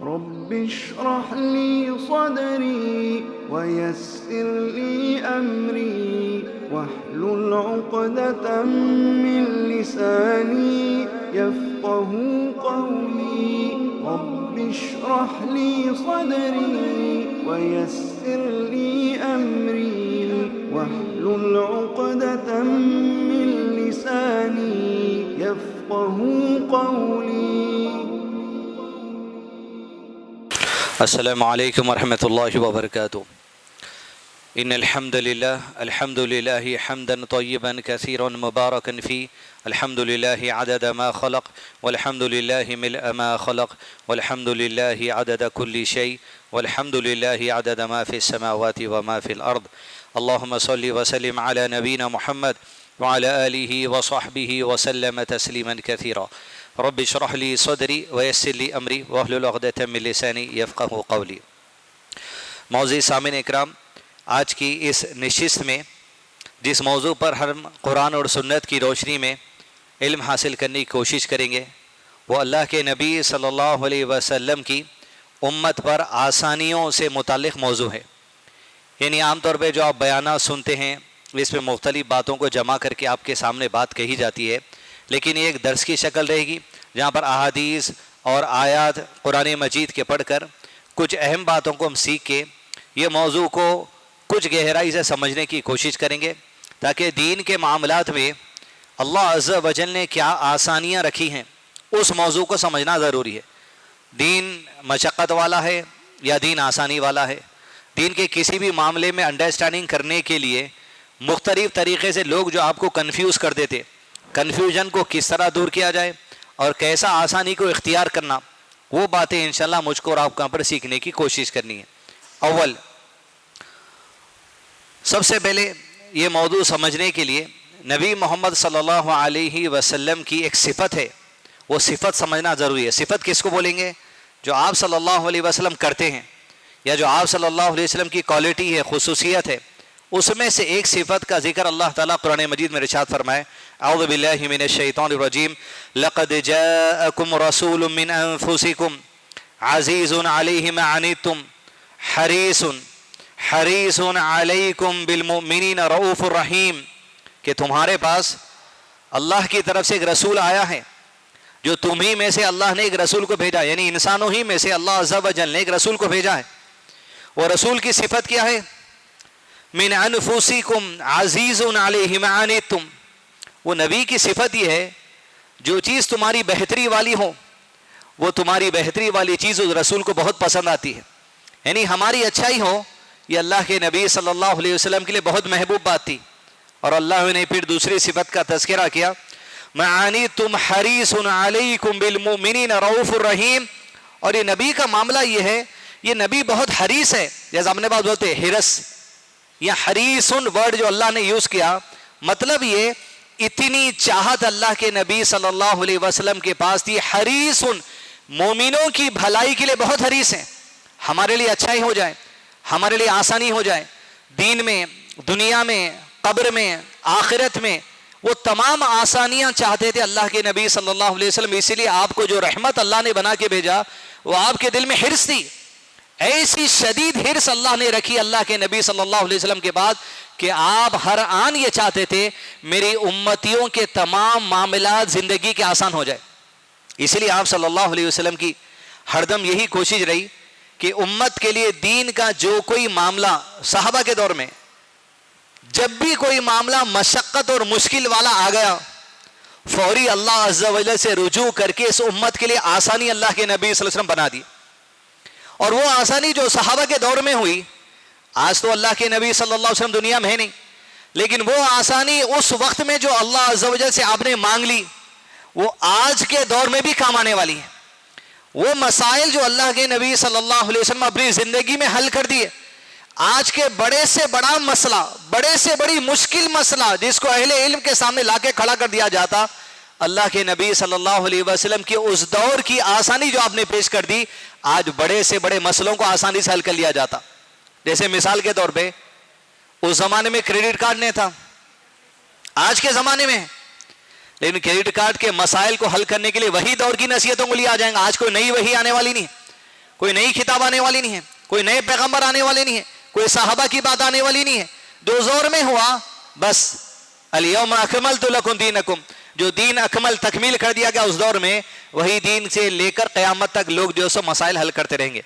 رب اشرح لي صدري ويسر لي أمري واحلل عقدة من لساني يفقه قولي رب اشرح لي صدري ويسر لي أمري واحلل عقدة من لساني يفقه قولي. السلام علیکم ورحمۃ اللہ وبرکاتہ. ان الحمد للہ حمدا طیبا کثیرا مبارکا فی الحمد للہ عدد ما خلق والحمد للہ ملء ما خلق والحمد للہ عدد کل شیء والحمد للہ عدد ما فی السماوات وما فی الارض. اللہم صل وسلم علی نبینا محمد وعلی آلہ وصحبہ وسلم تسلیما کثیرا. رب اشرح لی صدری ویسر لی امری واحلل عقدۃ من لسانی یفقہوا قولی. معزز سامعین اکرام، آج کی اس نشست میں جس موضوع پر ہم قرآن اور سنت کی روشنی میں علم حاصل کرنے کی کوشش کریں گے وہ اللہ کے نبی صلی اللہ علیہ وسلم کی امت پر آسانیوں سے متعلق موضوع ہے. یعنی عام طور پہ جو آپ بیانات سنتے ہیں اس میں مختلف باتوں کو جمع کر کے آپ کے سامنے بات کہی جاتی ہے، لیکن یہ ایک درس کی شکل رہے گی جہاں پر احادیث اور آیات قرآن مجید کے پڑھ کر کچھ اہم باتوں کو ہم سیکھ کے یہ موضوع کو کچھ گہرائی سے سمجھنے کی کوشش کریں گے تاکہ دین کے معاملات میں اللہ عز و جل نے کیا آسانیاں رکھی ہیں اس موضوع کو سمجھنا ضروری ہے. دین مشقت والا ہے یا دین آسانی والا ہے؟ دین کے کسی بھی معاملے میں انڈرسٹینڈنگ کرنے کے لیے مختلف طریقے سے لوگ جو آپ کو کنفیوز کر دیتے، کنفیوژن کو کس طرح دور کیا جائے اور کیسا آسانی کو اختیار کرنا، وہ باتیں انشاءاللہ مجھ کو اور آپ کا پر سیکھنے کی کوشش کرنی ہے. اول سب سے پہلے یہ موضوع سمجھنے کے لیے نبی محمد صلی اللہ علیہ وسلم کی ایک صفت ہے، وہ صفت سمجھنا ضروری ہے. صفت کس کو بولیں گے؟ جو آپ صلی اللہ علیہ وسلم کرتے ہیں یا جو آپ صلی اللہ علیہ وسلم کی کوالٹی ہے، خصوصیت ہے. اس میں سے ایک صفت کا ذکر اللہ تعالیٰ قرآن مجید میں ارشاد فرمائے، اعوذ باللہ من الشیطان الرجیم، لقد جاءکم رسول من انفسکم عزیز علیہ ما عنتم حریص علیکم بالمؤمنین رؤوف الرحیم. کہ تمہارے پاس اللہ کی طرف سے ایک رسول آیا ہے، جو تمہیں میں سے اللہ نے ایک رسول کو بھیجا، یعنی انسانوں ہی میں سے اللہ عز و جل نے ایک رسول کو بھیجا ہے. وہ رسول کی صفت کیا ہے؟ من انفسکم عزیز علیہ ما عنتم. وہ نبی کی صفت یہ ہے جو چیز تمہاری بہتری والی ہو وہ تمہاری بہتری والی چیز اس رسول کو بہت پسند آتی ہے. یعنی ہماری اچھائی ہو یہ اللہ کے نبی صلی اللہ علیہ وسلم کے لیے بہت محبوب بات تھی. اور اللہ نے پھر دوسری صفت کا تذکرہ کیا، ما عنتم حریص علیکم بالمؤمنین رؤوف الرحیم. اور یہ نبی کا معاملہ یہ ہے، یہ نبی بہت حریص ہے. جیسا ہم نے بات بولتے ہیں حرص یا حریصن ورڈ جو اللہ نے یوز کیا، مطلب یہ اتنی چاہت اللہ کے نبی صلی اللہ علیہ وسلم کے پاس تھی. حریصن مومنوں کی بھلائی کے لیے بہت حریص ہیں، ہمارے لیے اچھائی ہو جائے، ہمارے لیے آسانی ہو جائے، دین میں، دنیا میں، قبر میں، آخرت میں. وہ تمام آسانیاں چاہتے تھے اللہ کے نبی صلی اللہ علیہ وسلم. اسی لیے آپ کو جو رحمت اللہ نے بنا کے بھیجا وہ آپ کے دل میں حرص تھی. ایسی شدید حرص اللہ نے رکھی اللہ کے نبی صلی اللہ علیہ وسلم کے بعد کہ آپ ہر آن یہ چاہتے تھے میری امتیوں کے تمام معاملات زندگی کے آسان ہو جائے. اسی لیے آپ صلی اللہ علیہ وسلم کی ہر دم یہی کوشش رہی کہ امت کے لیے دین کا جو کوئی معاملہ، صحابہ کے دور میں جب بھی کوئی معاملہ مشقت اور مشکل والا آ گیا، فوری اللہ عز و جل سے رجوع کر کے اس امت کے لیے آسانی اللہ کے نبی صلی اللہ علیہ وسلم بنا دی. اور وہ آسانی جو صحابہ کے دور میں ہوئی، آج تو اللہ کے نبی صلی اللہ علیہ وسلم دنیا میں ہے نہیں، لیکن وہ آسانی اس وقت میں جو اللہ عز و جل سے آپ نے مانگ لی وہ آج کے دور میں بھی کام آنے والی ہے. وہ مسائل جو اللہ کے نبی صلی اللہ علیہ وسلم اپنی زندگی میں حل کر دیے، آج کے بڑے سے بڑا مسئلہ، بڑے سے بڑی مشکل مسئلہ جس کو اہل علم کے سامنے لا کے کھڑا کر دیا جاتا، اللہ کے نبی صلی اللہ علیہ وسلم کی اس دور کی آسانی جو آپ نے پیش کر دی، آج بڑے سے بڑے مسئلوں کو آسانی سے حل کر لیا جاتا. جیسے مثال کے طور پہ اس زمانے میں کریڈٹ کارڈ نہیں تھا، آج کے زمانے میں، لیکن کریڈٹ کارڈ کے مسائل کو حل کرنے کے لیے وہی دور کی نصیحتوں کو لیا جائیں گا. آج کوئی نئی وحی آنے والی نہیں. کوئی نئی کتاب آنے والی نہیں ہے، کوئی نئے پیغمبر آنے والے نہیں ہے، کوئی صحابہ کی بات آنے والی نہیں ہے. جو زور میں ہوا بس الیوم اکملت لکم دینکم، جو دین اکمل تکمیل کر دیا گیا اس دور میں، وہی دین سے لے کر قیامت تک لوگ جو سو مسائل حل کرتے رہیں گے.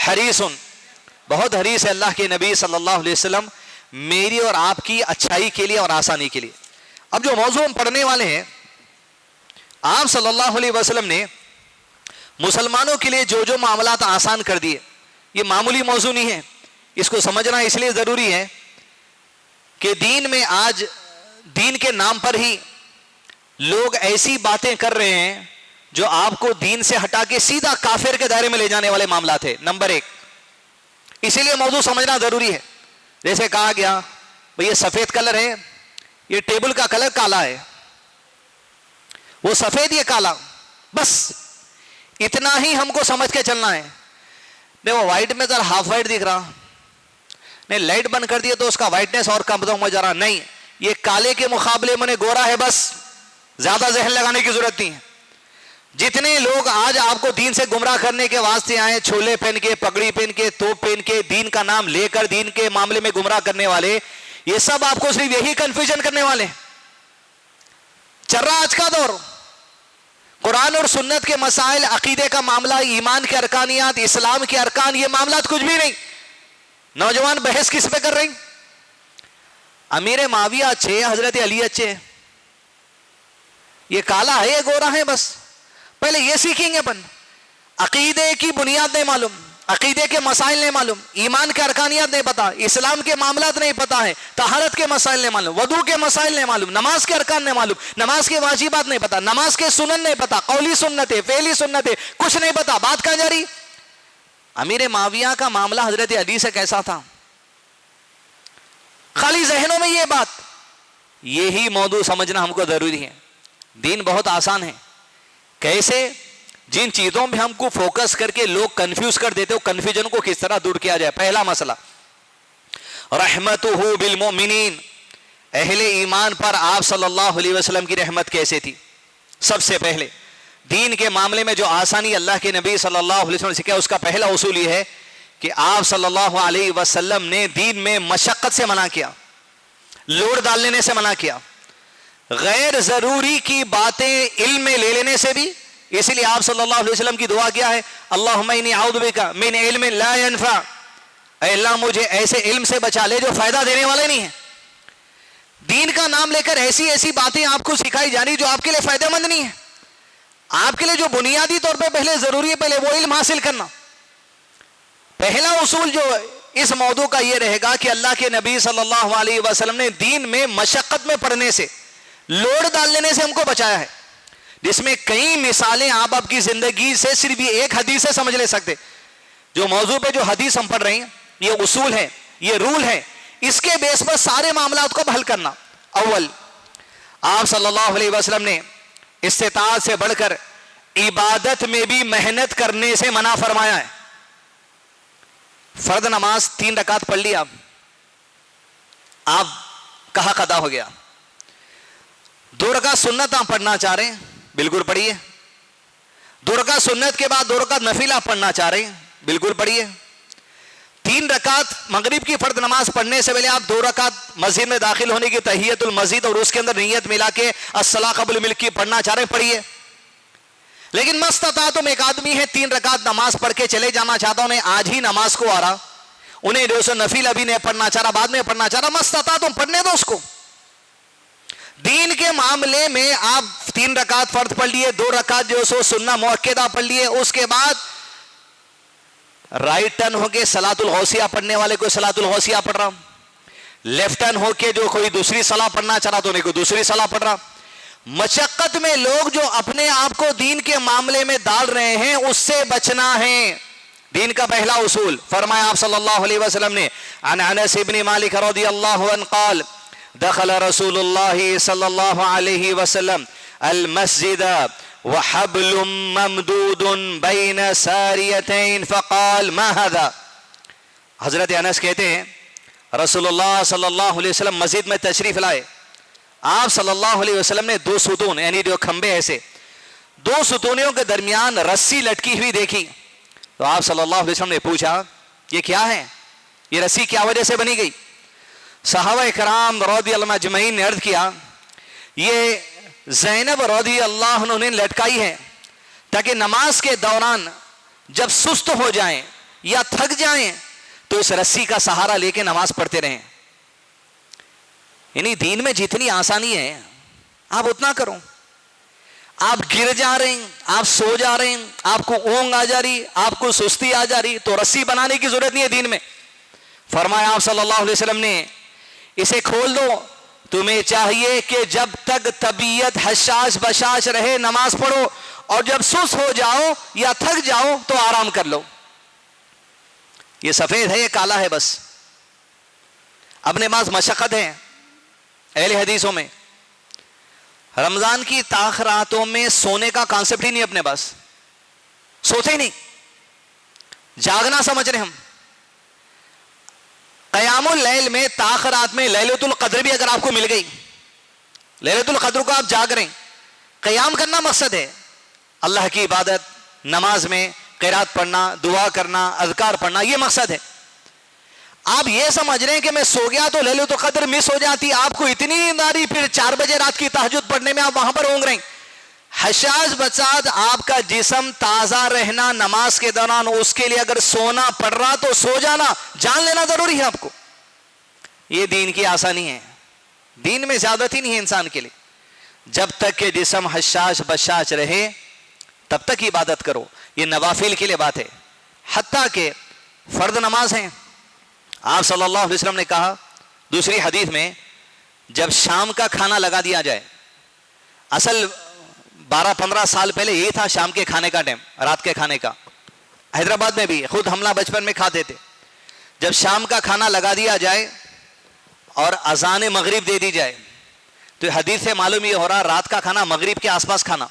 حریصن، بہت حریص ہے اللہ کے نبی صلی اللہ علیہ وسلم میری اور آپ کی اچھائی کے لیے اور آسانی کے لیے. اب جو موضوع ہم پڑھنے والے ہیں، آپ صلی اللہ علیہ وسلم نے مسلمانوں کے لیے جو جو معاملات آسان کر دیے، یہ معمولی موضوع نہیں ہے. اس کو سمجھنا اس لیے ضروری ہے کہ دین میں آج دین کے نام پر ہی لوگ ایسی باتیں کر رہے ہیں جو آپ کو دین سے ہٹا کے سیدھا کافر کے دائرے میں لے جانے والے معاملات ہیں. نمبر ایک، اسی لیے موضوع سمجھنا ضروری ہے. جیسے کہا گیا بھئی یہ سفید کلر ہے، یہ ٹیبل کا کلر کالا ہے، وہ سفید یہ کالا، بس اتنا ہی ہم کو سمجھ کے چلنا ہے. نہیں وہ وائٹ میں ذرا ہاف وائٹ دکھ رہا، نہیں لائٹ بند کر دیے تو اس کا وائٹنس اور کم ہو جا رہا، نہیں یہ کالے کے مقابلے میں گورا ہے، بس زیادہ ذہن لگانے کی ضرورت نہیں ہے. جتنے لوگ آج آپ کو دین سے گمراہ کرنے کے واسطے آئے، چھولے پہن کے، پگڑی پہن کے، توپ پہن کے، دین کا نام لے کر دین کے معاملے میں گمراہ کرنے والے، یہ سب آپ کو صرف یہی کنفیوژن کرنے والے. چل رہا آج کا دور، قرآن اور سنت کے مسائل، عقیدے کا معاملہ، ایمان کے ارکانیات، اسلام کے ارکان، یہ معاملات کچھ بھی نہیں. نوجوان بحث کس پہ کر رہے ہیں؟ امیر معاویہ اچھے، حضرت علی اچھے، یہ کالا ہے یہ گورا ہے، بس پہلے یہ سیکھیں گے. اپن عقیدے کی بنیاد نہیں معلوم، عقیدے کے مسائل نہیں معلوم، ایمان کے ارکانیات نہیں پتا، اسلام کے معاملات نہیں پتا ہے، طہارت کے مسائل نہیں معلوم، وضو کے مسائل نہیں معلوم، نماز کے ارکان نہیں معلوم، نماز کے واجبات نہیں پتا، نماز کے سنن نہیں پتا، قولی سنت ہے، فعلی سنت ہے، کچھ نہیں پتا، بات کہاں جاری؟ امیر معاویہ کا معاملہ حضرت علی سے کیسا تھا؟ خالی ذہنوں میں یہ بات. یہی موضوع سمجھنا ہم کو ضروری ہے. دین بہت آسان ہے. کیسے؟ جن چیزوں میں ہم کو فوکس کر کے لوگ کنفیوز کر دیتے ہو، کنفیوژن کو کس طرح دور کیا جائے. پہلا مسئلہ رحمتہ بالمؤمنین، اہل ایمان پر آپ صلی اللہ علیہ وسلم کی رحمت کیسے تھی. سب سے پہلے دین کے معاملے میں جو آسانی اللہ کے نبی صلی اللہ علیہ وسلم نے سکھایا، اس کا پہلا اصول یہ ہے کہ آپ صلی اللہ علیہ وسلم نے دین میں مشقت سے منع کیا، لوڈ ڈال لینے سے منع کیا، غیر ضروری کی باتیں علم میں لے لینے سے بھی. اسی لیے آپ صلی اللہ علیہ وسلم کی دعا کیا ہے؟ اللہم انی اعوذ بک من علم لا ینفع، اے اللہ مجھے ایسے علم سے بچا لے جو فائدہ دینے والے نہیں ہیں. دین کا نام لے کر ایسی ایسی باتیں آپ کو سکھائی جانی جو آپ کے لیے فائدہ مند نہیں ہے. آپ کے لیے جو بنیادی طور پہ پہلے ضروری ہے، پہلے وہ علم حاصل کرنا. پہلا اصول جو اس موضوع کا یہ رہے گا کہ اللہ کے نبی صلی اللہ علیہ وسلم نے دین میں مشقت میں پڑھنے سے، لوڈ ڈال لینے سے ہم کو بچایا ہے، جس میں کئی مثالیں آپ کی زندگی سے صرف یہ ایک حدیث سے سمجھ لے سکتے. جو موضوع پہ جو حدیث ہم پڑھ رہے ہیں، یہ اصول ہے، یہ رول ہے، اس کے بیس پر سارے معاملات کو حل کرنا. اول، آپ صلی اللہ علیہ وسلم نے استطاعت سے بڑھ کر عبادت میں بھی محنت کرنے سے منع فرمایا ہے. فرض نماز 3 رکعت پڑھ لی، آپ کہاں قضا ہو گیا. 2 رکعت سنت آپ پڑھنا چاہ رہے ہیں، بالکل پڑھیے. 2 رکعت سنت کے بعد 2 رکعت نفل آپ پڑھنا چاہ رہے ہیں، بالکل پڑھیے. 3 رکعت مغرب کی فرض نماز پڑھنے سے پہلے آپ 2 رکعت مسجد میں داخل ہونے کی تحیت المسجد اور اس کے اندر نیت ملا کے الصلاۃ قبل الملک کی پڑھنا چاہ رہے ہیں، پڑھیے. لیکن مستطاعتم، ایک آدمی ہے 3 رکعت نماز پڑھ کے چلے جانا چاہتا ہوں، انہیں آج ہی نماز کو آ رہا، انہیں جو سو نفل ابھی نہیں پڑھنا چاہ رہا، بعد میں پڑھنا چاہ رہا، مستطاعتم پڑھنے دو اس کو. دین کے معاملے میں آپ 3 رکعت فرض پڑھ لیے، 2 رکعت جو سو سنہ مؤکدہ پڑھ لیے، اس کے بعد رائٹ ٹرن ہو کے صلاۃ الغوثیہ پڑھنے والے کو صلاۃ الغوثیہ پڑھ رہا، لیفٹ ٹرن ہو کے جو کوئی دوسری صلاح پڑھنا چاہ رہا تو انہیں کوئی دوسری صلاح پڑھ رہا. مشقت میں لوگ جو اپنے آپ کو دین کے معاملے میں ڈال رہے ہیں، اس سے بچنا ہے. دین کا پہلا اصول فرمایا آپ صلی اللہ علیہ وسلم نے، عن انس بن مالک رضی اللہ عنہ قال دخل رسول اللہ صلی اللہ علیہ وسلم المسجد وحبل ممدود بین ساریتین فقال ما هذا. حضرت انس کہتے ہیں رسول اللہ صلی اللہ علیہ وسلم مسجد میں تشریف لائے. آپ صلی اللہ علیہ وسلم نے 2 ستون، یعنی جو کھمبے ایسے 2 ستونوں کے درمیان رسی لٹکی ہوئی دیکھی. تو آپ صلی اللہ علیہ وسلم نے پوچھا یہ کیا ہے, یہ رسی کیا وجہ سے بنی گئی؟ صحابہ کرام رضی اللہ اجمعین نے عرض کیا یہ زینب رضی اللہ عنہ نے لٹکائی ہے تاکہ نماز کے دوران جب سست ہو جائیں یا تھک جائیں تو اس رسی کا سہارا لے کے نماز پڑھتے رہیں. یعنی دین میں جتنی آسانی ہے آپ اتنا کرو. آپ گر جا رہے ہیں, آپ سو جا رہے ہیں, آپ کو اونگ آ جا رہی, آپ کو سستی آ جا رہی, تو رسی بنانے کی ضرورت نہیں ہے دین میں. فرمایا آپ صلی اللہ علیہ وسلم نے اسے کھول دو, تمہیں چاہیے کہ جب تک طبیعت حشاش بشاش رہے نماز پڑھو, اور جب سست ہو جاؤ یا تھک جاؤ تو آرام کر لو. یہ سفید ہے یہ کالا ہے بس. اپنے پاس مشقت ہے اہل حدیثوں میں. رمضان کی تاخراتوں میں سونے کا کانسیپٹ ہی نہیں اپنے پاس, سوتے ہی نہیں, جاگنا سمجھ رہے ہم. قیام اللیل میں تاخرات میں لیلۃ القدر بھی اگر آپ کو مل گئی, لیلۃ القدر کو آپ جاگ رہے ہیں, قیام کرنا مقصد ہے, اللہ کی عبادت نماز میں قرات پڑھنا, دعا کرنا, اذکار پڑھنا, یہ مقصد ہے. آپ یہ سمجھ رہے ہیں کہ میں سو گیا تو لیلۃ القدر مس ہو جاتی, آپ کو اتنی نیند آ رہی, پھر 4 بجے رات کی تہجد پڑھنے میں آپ وہاں پر اونگ رہے ہیں. حشاش بچات آپ کا جسم تازہ رہنا نماز کے دوران, اس کے لیے اگر سونا پڑ رہا تو سو جانا, جان لینا ضروری ہے آپ کو. یہ دین کی آسانی ہے, دین میں زیادتی نہیں ہے انسان کے لیے. جب تک کہ جسم حشاش بشاش رہے تب تک عبادت کرو. یہ نوافل کے لیے بات ہے, حتیٰ کہ فرض نماز ہیں. آپ صلی اللہ علیہ وسلم نے کہا دوسری حدیث میں, جب شام کا کھانا لگا دیا جائے, اصل 12-15 سال پہلے یہی تھا شام کے کھانے کا ٹائم, رات کے کھانے کا. حیدرآباد میں بھی خود ہم بچپن میں کھاتے تھے. جب شام کا کھانا لگا دیا جائے اور اذان مغرب دے دی جائے, تو حدیث سے معلوم یہ ہو رہا رات کا کھانا مغرب کے آس پاس کھانا.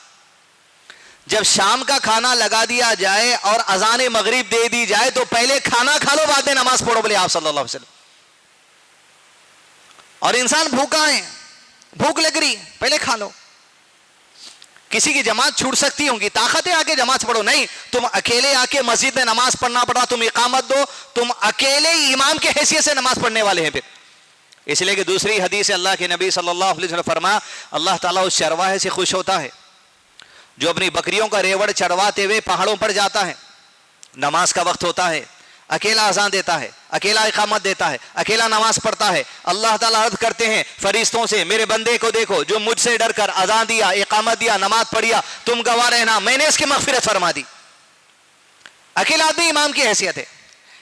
جب شام کا کھانا لگا دیا جائے اور اذان مغرب دے دی جائے تو پہلے کھانا کھا لو بعد میں نماز پڑھو, بولے آپ صلی اللہ علیہ وسلم. اور انسان بھوکا ہے, بھوک لگ رہی, پہلے کھا لو. کسی کی جماعت چھوٹ سکتی ہوں گی, طاقت ہے آ کے جماعت پڑھو, نہیں, تم اکیلے آ کے مسجد میں نماز پڑھنا پڑا, تم اقامت دو, تم اکیلے امام کے حیثیت سے نماز پڑھنے والے ہیں. پھر اس لیے کہ دوسری حدیث اللہ کے نبی صلی اللہ علیہ وسلم فرمایا, اللہ تعالیٰ اس چرواہے سے خوش ہوتا ہے جو اپنی بکریوں کا ریوڑ چڑھواتے ہوئے پہاڑوں پر جاتا ہے, نماز کا وقت ہوتا ہے, اکیلا اذان دیتا ہے, اکیلا اقامت دیتا ہے, اکیلا نماز پڑھتا ہے. اللہ تعالیٰ عرض کرتے ہیں فرشتوں سے, میرے بندے کو دیکھو جو مجھ سے ڈر کر اذان دیا, اقامت دیا, نماز پڑھیا, تم گواہ رہنا میں نے اس کی مغفرت فرما دی. اکیلا آدمی امام کی حیثیت ہے.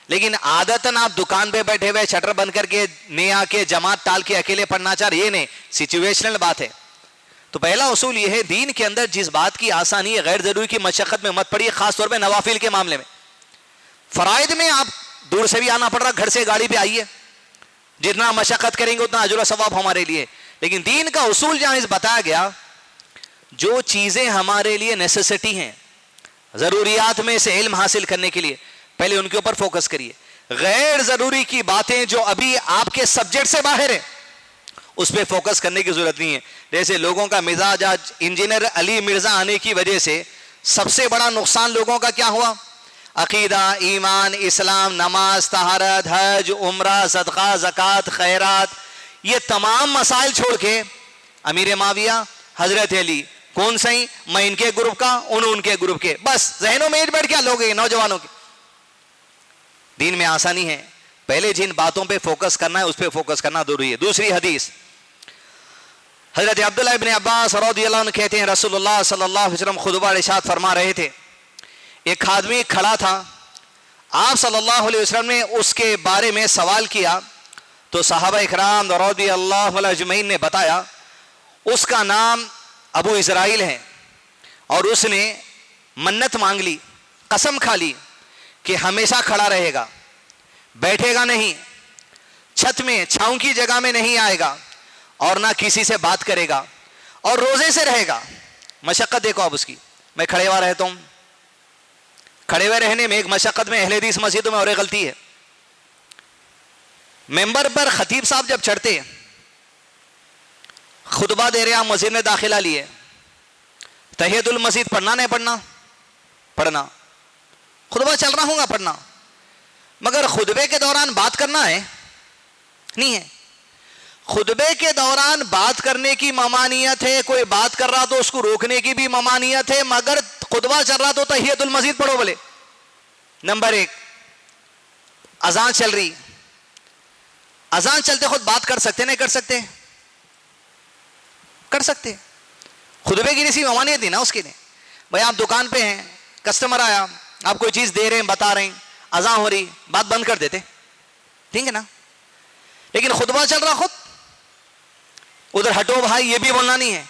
لیکن عادتاً آپ دکان پہ بیٹھے ہوئے شٹر بند کر کے نہیں آ کے جماعت ٹال کے اکیلے پڑھنا چاہ رہے, یہ نہیں, سچویشنل بات ہے. تو پہلا اصول یہ ہے, دین کے اندر جس بات کی آسانی ہے غیر ضروری کی مشقت میں مت پڑیے, خاص طور پہ نوافل کے معاملے میں. فرائض میں آپ دور سے بھی آنا پڑ رہا, گھر سے گاڑی پہ آئیے, جتنا مشقت کریں گے اتنا اجر و ثواب ہمارے لیے. لیکن دین کا اصول جہاں اس بتایا گیا, جو چیزیں ہمارے لیے نیسیسٹی ہیں, ضروریات میں سے علم حاصل کرنے کے لیے, پہلے ان کے اوپر فوکس کریے. غیر ضروری کی باتیں جو ابھی آپ کے سبجیکٹ سے باہر ہے اس پہ فوکس کرنے کی ضرورت نہیں ہے. جیسے لوگوں کا مزاج آج انجینئر علی مرزا آنے کی وجہ سے سب سے بڑا نقصان لوگوں کا کیا ہوا, عقیدہ, ایمان, اسلام, نماز, طہارت, حج, عمرہ, صدقہ, زکوٰۃ, خیرات, یہ تمام مسائل چھوڑ کے امیر معاویہ, حضرت علی, کون سہی, میں ان کے گروپ کا, ان کے گروپ کے, بس ذہنوں میں بیٹھ کیا لوگ ہیں نوجوانوں کے. دین میں آسانی ہے, پہلے جن باتوں پہ فوکس کرنا ہے اس پہ فوکس کرنا ضروری ہے. دوسری حدیث, حضرت عبداللہ ابن عباس رضی اللہ عنہ کہتے ہیں رسول اللہ صلی اللہ علیہ وسلم خطبہ ارشاد فرما رہے تھے, ایک آدمی کھڑا تھا, آپ صلی اللہ علیہ وسلم نے اس کے بارے میں سوال کیا تو صحابہ اکرام رضی اللہ عنہم اجمعین نے بتایا اس کا نام ابو اسرائیل ہے, اور اس نے منت مانگ لی, قسم کھا لی کہ ہمیشہ کھڑا رہے گا, بیٹھے گا نہیں, چھت میں چھاؤں کی جگہ میں نہیں آئے گا, اور نہ کسی سے بات کرے گا, اور روزے سے رہے گا. مشقت دیکھو آپ اس کی, میں کھڑے ہوا رہتا ہوں, کھڑے ہوئے رہنے میں ایک مشقت میں اہل حدیث مسجدوں میں اور ایک غلطی ہے. ممبر پر خطیب صاحب جب چڑھتے, خطبہ دے رہے, آپ مسجد میں داخلہ لیے, تحیۃ المسجد پڑھنا نہیں پڑھنا, پڑھنا, خطبہ چل رہا ہوں گا پڑھنا، مگر خطبے کے دوران بات کرنا ہے نہیں ہے. خطبے کے دوران بات کرنے کی ممانعت ہے، کوئی بات کر رہا تو اس کو روکنے کی بھی ممانعت ہے، مگر خطبہ چل رہا تو تحیۃ المسجد پڑھو بولے. نمبر 1، اذان چل رہی، اذان چلتے خود بات کر سکتے نہیں کر سکتے؟ کر سکتے. خطبے کی کسی ممانعت نہیں نا اس کے لیے. بھائی آپ دکان پہ ہیں، کسٹمر آیا، آپ کوئی چیز دے رہے ہیں، بتا رہے ہیں، اذان ہو رہی، بات بند کر دیتے، ٹھیک ہے نا. لیکن خطبہ چل رہا، خود ادھر ہٹو بھائی یہ بھی بولنا نہیں ہے.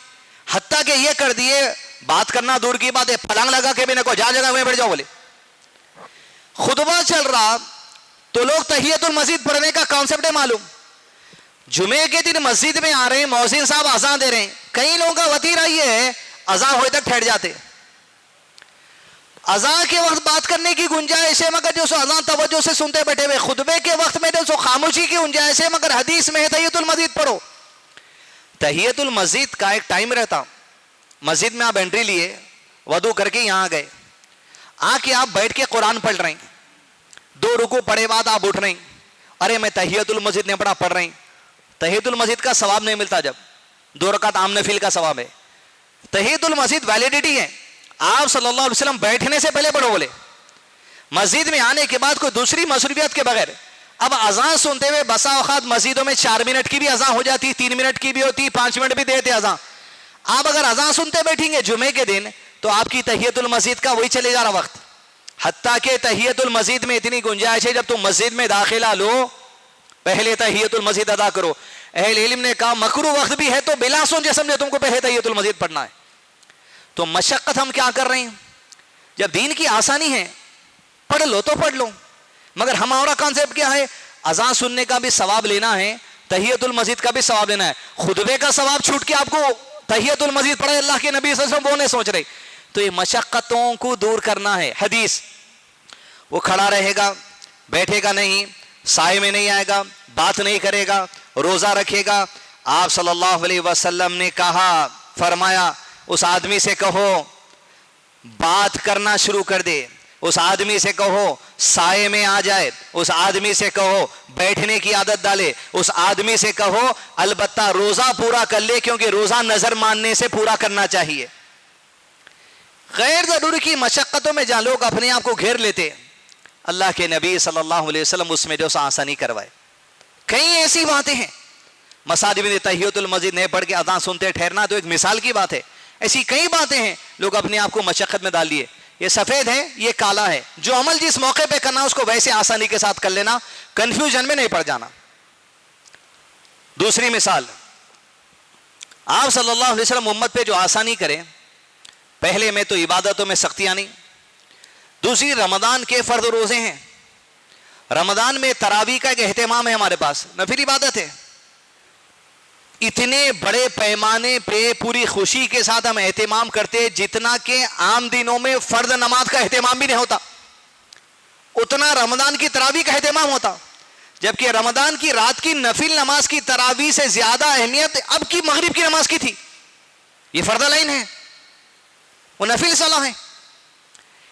حتیٰ کہ یہ کر دیے، بات کرنا دور کی بات ہے، پلنگ لگا کے بھی نہ کو جا جگہ میں بیٹھ جاؤ بولے. خطبہ چل رہا تو لوگ تحیۃ المسجد پڑھنے کا کانسیپٹ ہے معلوم. جمعے کے دن مسجد میں آ رہے ہیں، مؤذن صاحب اذان دے رہے ہیں، کئی لوگوں کا وتیرہ یہ ہے اذان ہوئے تک ٹھہر جاتے. اذان کے وقت بات کرنے کی گنجائش ہے، مگر جو سو اذان توجہ سے سنتے بیٹھے ہوئے. خطبے کے وقت میں جو سو خاموشی کی گنجائش ہے، مگر حدیث میں ہے تحیۃ المسجد پڑھو. تحیۃ المسجد کا ایک ٹائم رہتا. مسجد میں آپ انٹری لیے، وضو کر کے یہاں گئے، آ کے آپ بیٹھ کے قرآن پڑھ رہے ہیں، 2 رکوع پڑھے بعد آپ اٹھ رہے ہیں، ارے میں تحیۃ المسجد نے پڑھا، پڑھ رہے ہیں. تحیۃ المسجد کا ثواب نہیں ملتا، جب 2 رکعت عام نفل کا ثواب ہے. تحیۃ المسجد ویلیڈیٹی ہے. آپ صلی اللہ علیہ وسلم بیٹھنے سے پہلے پڑھو بولے. مسجد میں آنے کے بعد کوئی دوسری مصروفیت کے بغیر. اب اذان سنتے ہوئے بسا اوقات مسجدوں میں 4 منٹ کی بھی اذان ہو جاتی، 3 منٹ کی بھی ہوتی، 5 منٹ بھی دیتے اذان. آپ اگر اذان سنتے بیٹھیں گے جمعے کے دن تو آپ کی تحیۃ المسجد کا وہی چلے جا رہا وقت. حتیٰ کہ تحیۃ المسجد میں اتنی گنجائش ہے، جب تم مسجد میں داخلہ لو پہلے تحیۃ المسجد ادا کرو. اہل علم نے کہا مکروہ وقت بھی ہے تو بلا سوچے سمجھے تم کو پہلے تحیۃ المسجد پڑھنا ہے. تو مشقت ہم کیا کر رہے ہیں؟ جب دین کی آسانی ہے پڑھ لو تو پڑھ لو. مگر ہمارا کانسیپٹ کیا ہے؟ اذان سننے کا بھی ثواب لینا ہے، تحیۃ المسجد کا بھی ثواب لینا ہے. خطبے کا ثواب چھوٹ کے آپ کو تحیۃ المسجد پڑھے اللہ کے نبی صلی اللہ علیہ وسلم وہ نہیں سوچ رہے. تو یہ مشقتوں کو دور کرنا ہے. حدیث، وہ کھڑا رہے گا، بیٹھے گا نہیں، سائے میں نہیں آئے گا، بات نہیں کرے گا، روزہ رکھے گا. آپ صلی اللہ علیہ وسلم نے کہا، فرمایا اس آدمی سے کہو بات کرنا شروع کر دے، اس آدمی سے کہو سائے میں آ جائے، اس آدمی سے کہو بیٹھنے کی عادت ڈالے، اس آدمی سے کہو البتہ روزہ پورا کر لے، کیونکہ روزہ نظر ماننے سے پورا کرنا چاہیے. غیر ضروری کی مشقتوں میں جہاں لوگ اپنے آپ کو گھیر لیتے، اللہ کے نبی صلی اللہ علیہ وسلم اس میں جو آسانی کروائے. کئی ایسی باتیں ہیں، مساجد میں تحیۃ المسجد نہیں پڑھ کے اذان سنتے ٹھہرنا تو ایک مثال کی بات ہے. ایسی کئی باتیں ہیں لوگ اپنے آپ کو مشقت میں ڈال دیے. یہ سفید ہے، یہ کالا ہے، جو عمل جس موقع پہ کرنا اس کو ویسے آسانی کے ساتھ کر لینا، کنفیوژن میں نہیں پڑ جانا. دوسری مثال، آپ صلی اللہ علیہ وسلم امت پہ جو آسانی کرے، پہلے میں تو عبادتوں میں سختیاں نہیں، دوسری رمضان کے فرض روزے ہیں. رمضان میں تراویح کا ایک اہتمام ہے، ہمارے پاس نفل عبادت ہے. اتنے بڑے پیمانے پہ پوری خوشی کے ساتھ ہم اہتمام کرتے جتنا کہ عام دنوں میں فرض نماز کا اہتمام بھی نہیں ہوتا، اتنا رمضان کی تراویح کا اہتمام ہوتا. جبکہ رمضان کی رات کی نفل نماز کی تراویح سے زیادہ اہمیت اب کی مغرب کی نماز کی تھی. یہ فرض لائن ہے، وہ نفل صلاح ہے.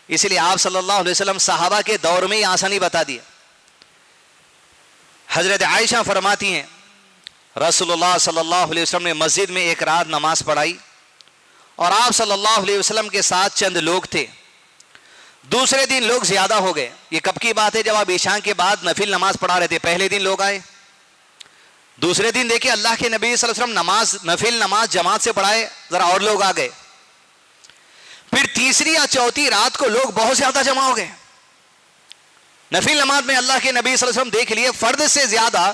اس لیے آپ صلی اللہ علیہ وسلم صحابہ کے دور میں یہ آسانی بتا دی. حضرت عائشہ فرماتی ہیں رسول اللہ صلی اللہ علیہ وسلم نے مسجد میں ایک رات نماز پڑھائی اور آپ صلی اللہ علیہ وسلم کے ساتھ چند لوگ تھے. دوسرے دن لوگ زیادہ ہو گئے. یہ کب کی بات ہے؟ جب آپ عشاء کے بعد نفل نماز پڑھا رہے تھے. پہلے دن لوگ آئے، دوسرے دن دیکھیں اللہ کے نبی صلی اللہ علیہ وسلم نفل نماز جماعت سے پڑھائے، ذرا اور لوگ آ گئے. پھر تیسری یا چوتھی رات کو لوگ بہت زیادہ جمع ہو گئے. نفل نماز میں اللہ کے نبی صلی اللہ علیہ وسلم دیکھ لیے فرض سے زیادہ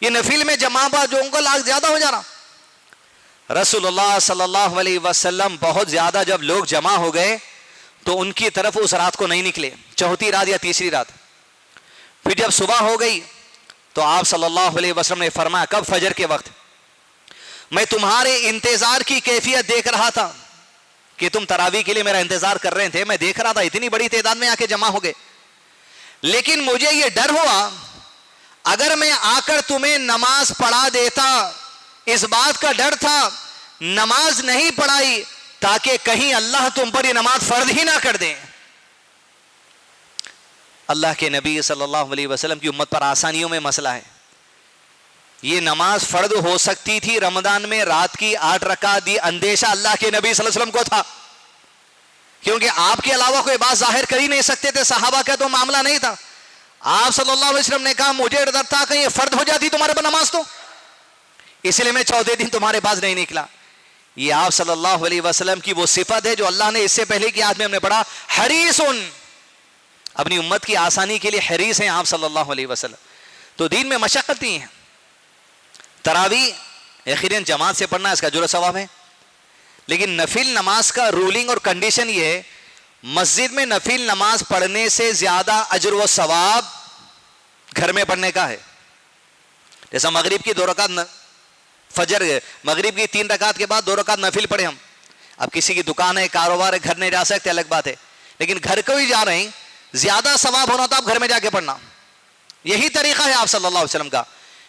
یہ نفل میں جمع با جو ان کو لاکھ زیادہ ہو جانا. رسول اللہ صلی اللہ علیہ وسلم بہت زیادہ جب لوگ جمع ہو گئے تو ان کی طرف اس رات کو نہیں نکلے، چوتھی رات یا تیسری رات. پھر جب صبح ہو گئی تو آپ صلی اللہ علیہ وسلم نے فرمایا، کب؟ فجر کے وقت. میں تمہارے انتظار کی کیفیت دیکھ رہا تھا کہ تم تراویح کے لیے میرا انتظار کر رہے تھے. میں دیکھ رہا تھا اتنی بڑی تعداد میں آ کے جمع ہو گئے، لیکن مجھے یہ ڈر ہوا اگر میں آ کر تمہیں نماز پڑھا دیتا، اس بات کا ڈر تھا نماز نہیں پڑھائی تاکہ کہیں اللہ تم پر یہ نماز فرض ہی نہ کر دیں. اللہ کے نبی صلی اللہ علیہ وسلم کی امت پر آسانیوں میں مسئلہ ہے. یہ نماز فرض ہو سکتی تھی رمضان میں رات کی 8 رکعت، دی اندیشہ اللہ کے نبی صلی اللہ علیہ وسلم کو تھا، کیونکہ آپ کے علاوہ کوئی بات ظاہر کر ہی نہیں سکتے تھے، صحابہ کا تو معاملہ نہیں تھا. آپ صلی اللہ علیہ وسلم نے کہا مجھے ڈر تھا کہ یہ فرض ہو جاتی تمہارے پر نماز، تو اس لیے میں 14 دن تمہارے پاس نہیں نکلا. یہ آپ صلی اللہ علیہ وسلم کی وہ صفت ہے جو اللہ نے اس سے پہلے کی آیت میں ہم نے پڑھا، حریصن، اپنی امت کی آسانی کے لیے حریص ہیں آپ صلی اللہ علیہ وسلم. تو دین میں مشقت نہیں ہے. تراویح یقیناً جماعت سے پڑھنا اس کا اجر و ثواب ہے، لیکن نفل نماز کا رولنگ اور کنڈیشن یہ ہے، مسجد میں نفل نماز پڑھنے سے زیادہ اجر و ثواب گھر میں پڑھنے کا ہے. جیسا مغرب کی 2 رکعت فجر، مغرب کی 3 رکعت کے بعد 2 رکعت نفل پڑھے ہم. اب کسی کی دکان ہے، کاروبار ہے، گھر نہیں جا سکتے الگ بات ہے، لیکن گھر کو ہی جا رہے ہیں، زیادہ ثواب ہونا تو آپ گھر میں جا کے پڑھنا. یہی طریقہ ہے آپ صلی اللہ علیہ وسلم کا،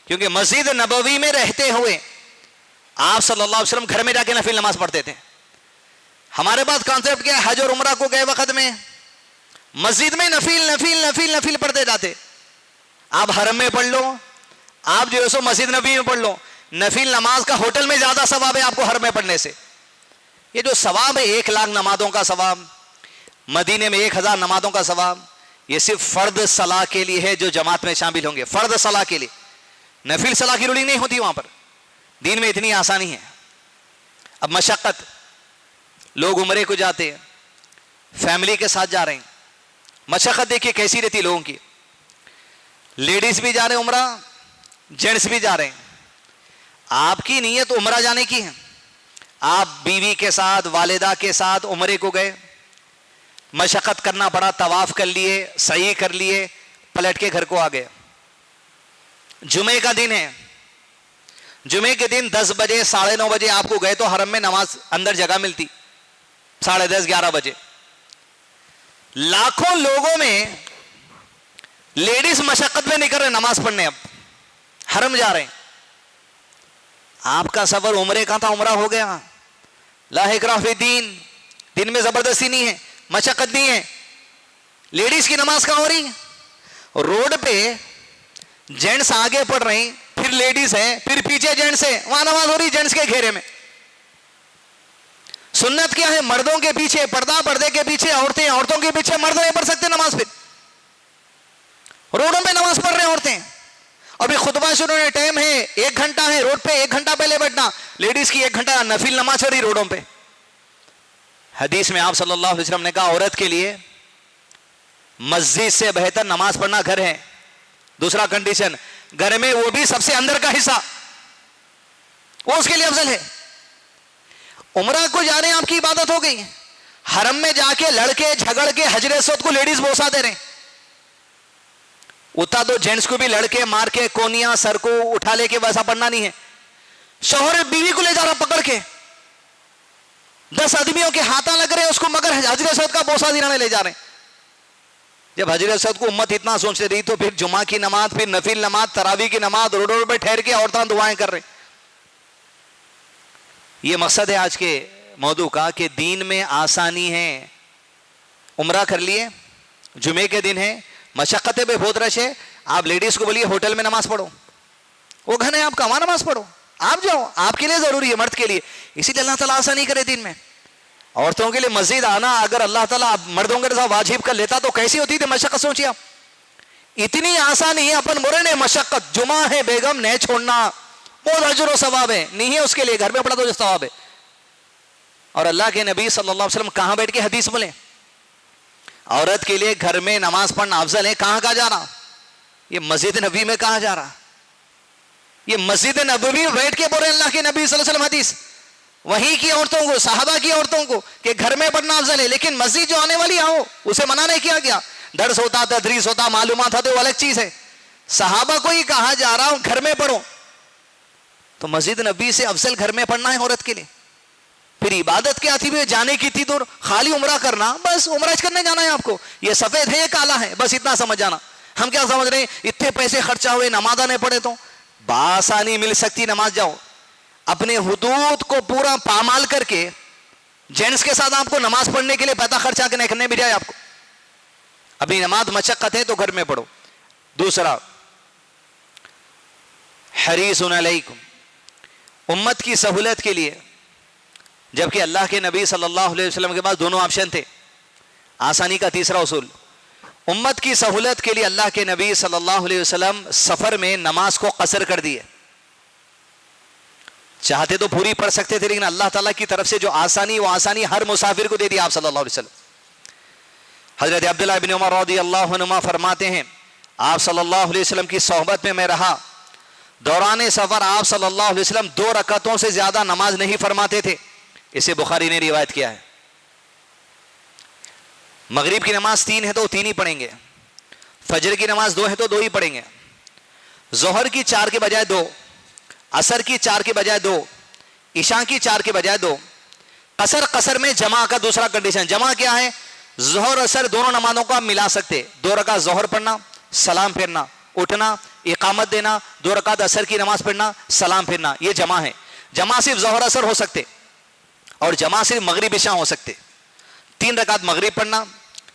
کیونکہ مسجد نبوی میں رہتے ہوئے آپ صلی اللہ علیہ وسلم گھر میں جا کے نفل نماز پڑھتے تھے. ہمارے پاس کانسیپٹ کیا ہے، حج اور عمرہ کو گئے وقت میں مسجد میں نفل نفل نفل نفل پڑھتے جاتے. آپ حرم میں پڑھ لو، آپ جو ہے سو مسجد نبی میں پڑھ لو، نفل نماز کا ہوٹل میں زیادہ ثواب ہے آپ کو حرم میں پڑھنے سے. یہ جو ثواب ہے 1 لاکھ نمازوں کا ثواب، مدینے میں 1000 نمازوں کا ثواب، یہ صرف فرض صلاح کے لیے ہے جو جماعت میں شامل ہوں گے، فرض صلاح کے لیے. نفل صلاح کی رولنگ نہیں ہوتی وہاں پر. دین میں اتنی آسانی ہے. اب مشقت، لوگ عمرے کو جاتے ہیں، فیملی کے ساتھ جا رہے ہیں، مشقت دیکھیے کیسی رہتی لوگوں کی. لیڈیز بھی جا رہے ہیں عمرہ، جینٹس بھی جا رہے ہیں. آپ کی نیت عمرہ جانے کی ہے، آپ بیوی کے ساتھ والدہ کے ساتھ عمرے کو گئے، مشقت کرنا پڑا، طواف کر لیے، سعی کر لیے، پلٹ کے گھر کو آ گئے. جمعے کا دن ہے، جمعے کے دن 10 بجے 9:30 بجے آپ کو گئے تو حرم میں نماز اندر جگہ ملتی 10:30 11 بجے. لاکھوں لوگوں میں لیڈیز مشقت میں نکل رہے نماز پڑھنے، اب حرم جا رہے ہیں. آپ کا سفر عمرے کا تھا، عمرہ ہو گیا، لا اکراہ فی الدین، دین میں زبردستی نہیں ہے، مشقت نہیں ہے. لیڈیز کی نماز کہاں ہو رہی ہے؟ روڈ پہ جینٹس آگے پڑھ رہے ہیں، پھر لیڈیز ہے، پھر پیچھے جینٹس ہے، وہاں نماز ہو رہی جینٹس کے گھیرے میں. سنت کیا ہے؟ مردوں کے پیچھے پردہ، پردے کے پیچھے عورتیں، عورتوں کے پیچھے مرد نہیں پڑھ سکتے نماز. پھر روڈوں پہ نماز پڑھ رہے ہیں عورتیں. ابھی خطبہ شروع ہونے ٹائم ہے، 1 گھنٹہ ہے، روڈ پہ 1 گھنٹہ پہلے بیٹھنا. لیڈیز کی 1 گھنٹہ نفل نماز چل رہی روڈوں پہ. حدیث میں آپ صلی اللہ علیہ وسلم نے کہا عورت کے لیے مسجد سے بہتر نماز پڑھنا گھر ہے. دوسرا کنڈیشن، گھر میں وہ بھی سب سے اندر کا حصہ، وہ اس کے لیے افضل ہے. عمرہ کو جا رہے ہیں، آپ کی عبادت ہو گئی. حرم میں جا کے لڑکے جھگڑ کے حجر اسود کو لیڈیز بوسا دے رہے ہیں. اتنا تو جینٹس کو بھی لڑکے مار کے کونیاں سر کو اٹھا لے کے ویسا پڑھنا نہیں ہے. شوہر بیوی کو لے جا رہا پکڑ کے، 10 آدمیوں کے ہاتھاں لگ رہے ہیں اس کو، مگر حجر اسود کا بوسا دلانے لے جا رہے ہیں. جب حجر اسود کو امت اتنا سوچ رہی تو پھر جمعہ کی نماز، پھر نفل نماز، تراویح کی نماز، روڈ روڈ پہ ٹھہر کے عورتیں دعائیں کر رہے. یہ مقصد ہے آج کے موضوع کا کہ دین میں آسانی ہے. عمرہ کر لیے، جمعے کے دن ہے، مشقتیں پہ بہت رش ہے. آپ لیڈیز کو بولیے ہوٹل میں نماز پڑھو، وہ گھر ہے آپ کا، وہاں نماز پڑھو. آپ جاؤ، آپ کے لیے ضروری ہے، مرد کے لیے. اسی لیے اللہ تعالیٰ آسانی کرے دین میں. عورتوں کے لیے مسجد آنا اگر اللہ تعالیٰ مردوں کے ساتھ واجب کر لیتا تو کیسی ہوتی تھی مشقت. سوچیے آپ، اتنی آسانی ہے. اپن بولے نہیں مشقت، جمعہ ہے بیگم نہیں چھوڑنا، بہت اجر و ثواب ہے. نہیں ہے اس کے لیے، گھر میں پڑھا تو ثواب ہے. اور اللہ کے نبی صلی اللہ علیہ وسلم کہاں بیٹھ کے حدیث بولے؟ عورت کے لیے گھر میں نماز پڑھنا افضل ہے. کہاں کہا جا رہا؟ یہ مسجد نبی میں کہا جا رہا. یہ مسجد نبوی بیٹھ کے بولے اللہ کے نبی صلی اللہ علیہ وسلم حدیث، وہی کی عورتوں کو، صحابہ کی عورتوں کو کہ گھر میں پڑھنا افضل ہے. لیکن مسجد جو آنے والی آؤ، اسے منع نہیں کیا گیا. درس ہوتا، تدریس ہوتا، معلومات ہوتے، وہ الگ چیز ہے. صحابہ کو ہی کہا جا رہا ہوں گھر میں پڑھو. تو مسجد نبی سے افضل گھر میں پڑھنا ہے عورت کے لیے. پھر عبادت کیا تھی؟ جانے کی تھی دور، خالی عمرہ کرنا، بس عمرہ کرنے جانا ہے آپ کو. یہ سفید ہے، یہ کالا ہے، بس اتنا سمجھ جانا. ہم کیا سمجھ رہے ہیں؟ اتنے پیسے خرچہ ہوئے، نماز نہیں پڑھے تو بآسانی مل سکتی نماز. جاؤ اپنے حدود کو پورا پامال کر کے جینٹس کے ساتھ آپ کو نماز پڑھنے کے لیے پیسہ خرچہ کرنے بھی جائے آپ کو. اپنی نماز مشقت ہے تو گھر میں پڑھو. دوسرا حریص علیکم، امت کی سہولت کے لیے، جبکہ اللہ کے نبی صلی اللہ علیہ وسلم کے پاس دونوں آپشن تھے. آسانی کا تیسرا اصول، امت کی سہولت کے لیے اللہ کے نبی صلی اللہ علیہ وسلم سفر میں نماز کو قصر کر دیے. چاہتے تو پوری پڑھ سکتے تھے، لیکن اللہ تعالیٰ کی طرف سے جو آسانی، وہ آسانی ہر مسافر کو دے دی آپ صلی اللہ علیہ وسلم. حضرت عبداللہ بن عمر رضی اللہ عنہما فرماتے ہیں آپ صلی اللہ علیہ وسلم کی صحبت میں رہا، دوران سفر آپ صلی اللہ علیہ وسلم 2 رکعتوں سے زیادہ نماز نہیں فرماتے تھے. اسے بخاری نے روایت کیا ہے. مغرب کی نماز 3 ہے تو 3 ہی پڑھیں گے، فجر کی نماز 2 ہے تو 2 ہی پڑھیں گے، ظہر کی 4 کے بجائے 2، عصر کی 4 کے بجائے 2، عشاء کی 4 کے بجائے 2. قصر میں جمع کا دوسرا کنڈیشن، جمع کیا ہے؟ ظہر عصر دونوں نمازوں کو آپ ملا سکتے، 2 رکعت ظہر پڑھنا، سلام پھرنا، اٹھنا، اقامت دینا، 2 رکعت عصر کی نماز پڑھنا، سلام پھرنا، یہ جمع ہے. جمع صرف ظہر عصر ہو سکتے، اور جمع صرف مغرب عشاء ہو سکتے. 3 رکعت مغرب پڑھنا،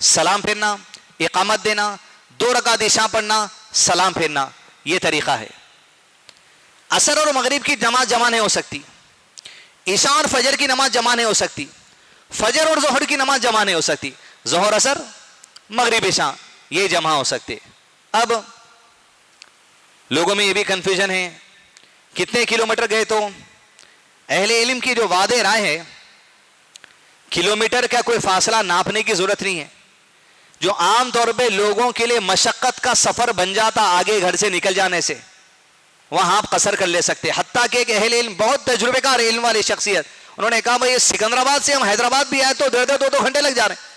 سلام پھرنا، اقامت دینا، 2 رکعت عشاء پڑھنا، سلام پھرنا، یہ طریقہ ہے. عصر اور مغرب کی نماز جمع نہیں ہو سکتی، عشاء اور فجر کی نماز جمع نہیں ہو سکتی، فجر اور ظہر کی نماز جمع نہیں ہو سکتی، ظہر عصر مغرب عشاء یہ جمع ہو سکتے. اب لوگوں میں یہ بھی کنفیوژن ہے، کتنے کلومیٹر گئے تو اہل علم کی جو واضح رائے ہے، کلومیٹر کا کوئی فاصلہ ناپنے کی ضرورت نہیں ہے. جو عام طور پہ لوگوں کے لیے مشقت کا سفر بن جاتا آگے گھر سے نکل جانے سے، وہاں آپ قصر کر لے سکتے. حتیٰ کہ ایک اہل علم، بہت تجربے کار علم والی شخصیت، انہوں نے کہا بھائی سکندرآباد سے ہم حیدرآباد بھی آئے تو 2 گھنٹے لگ جا رہے ہیں.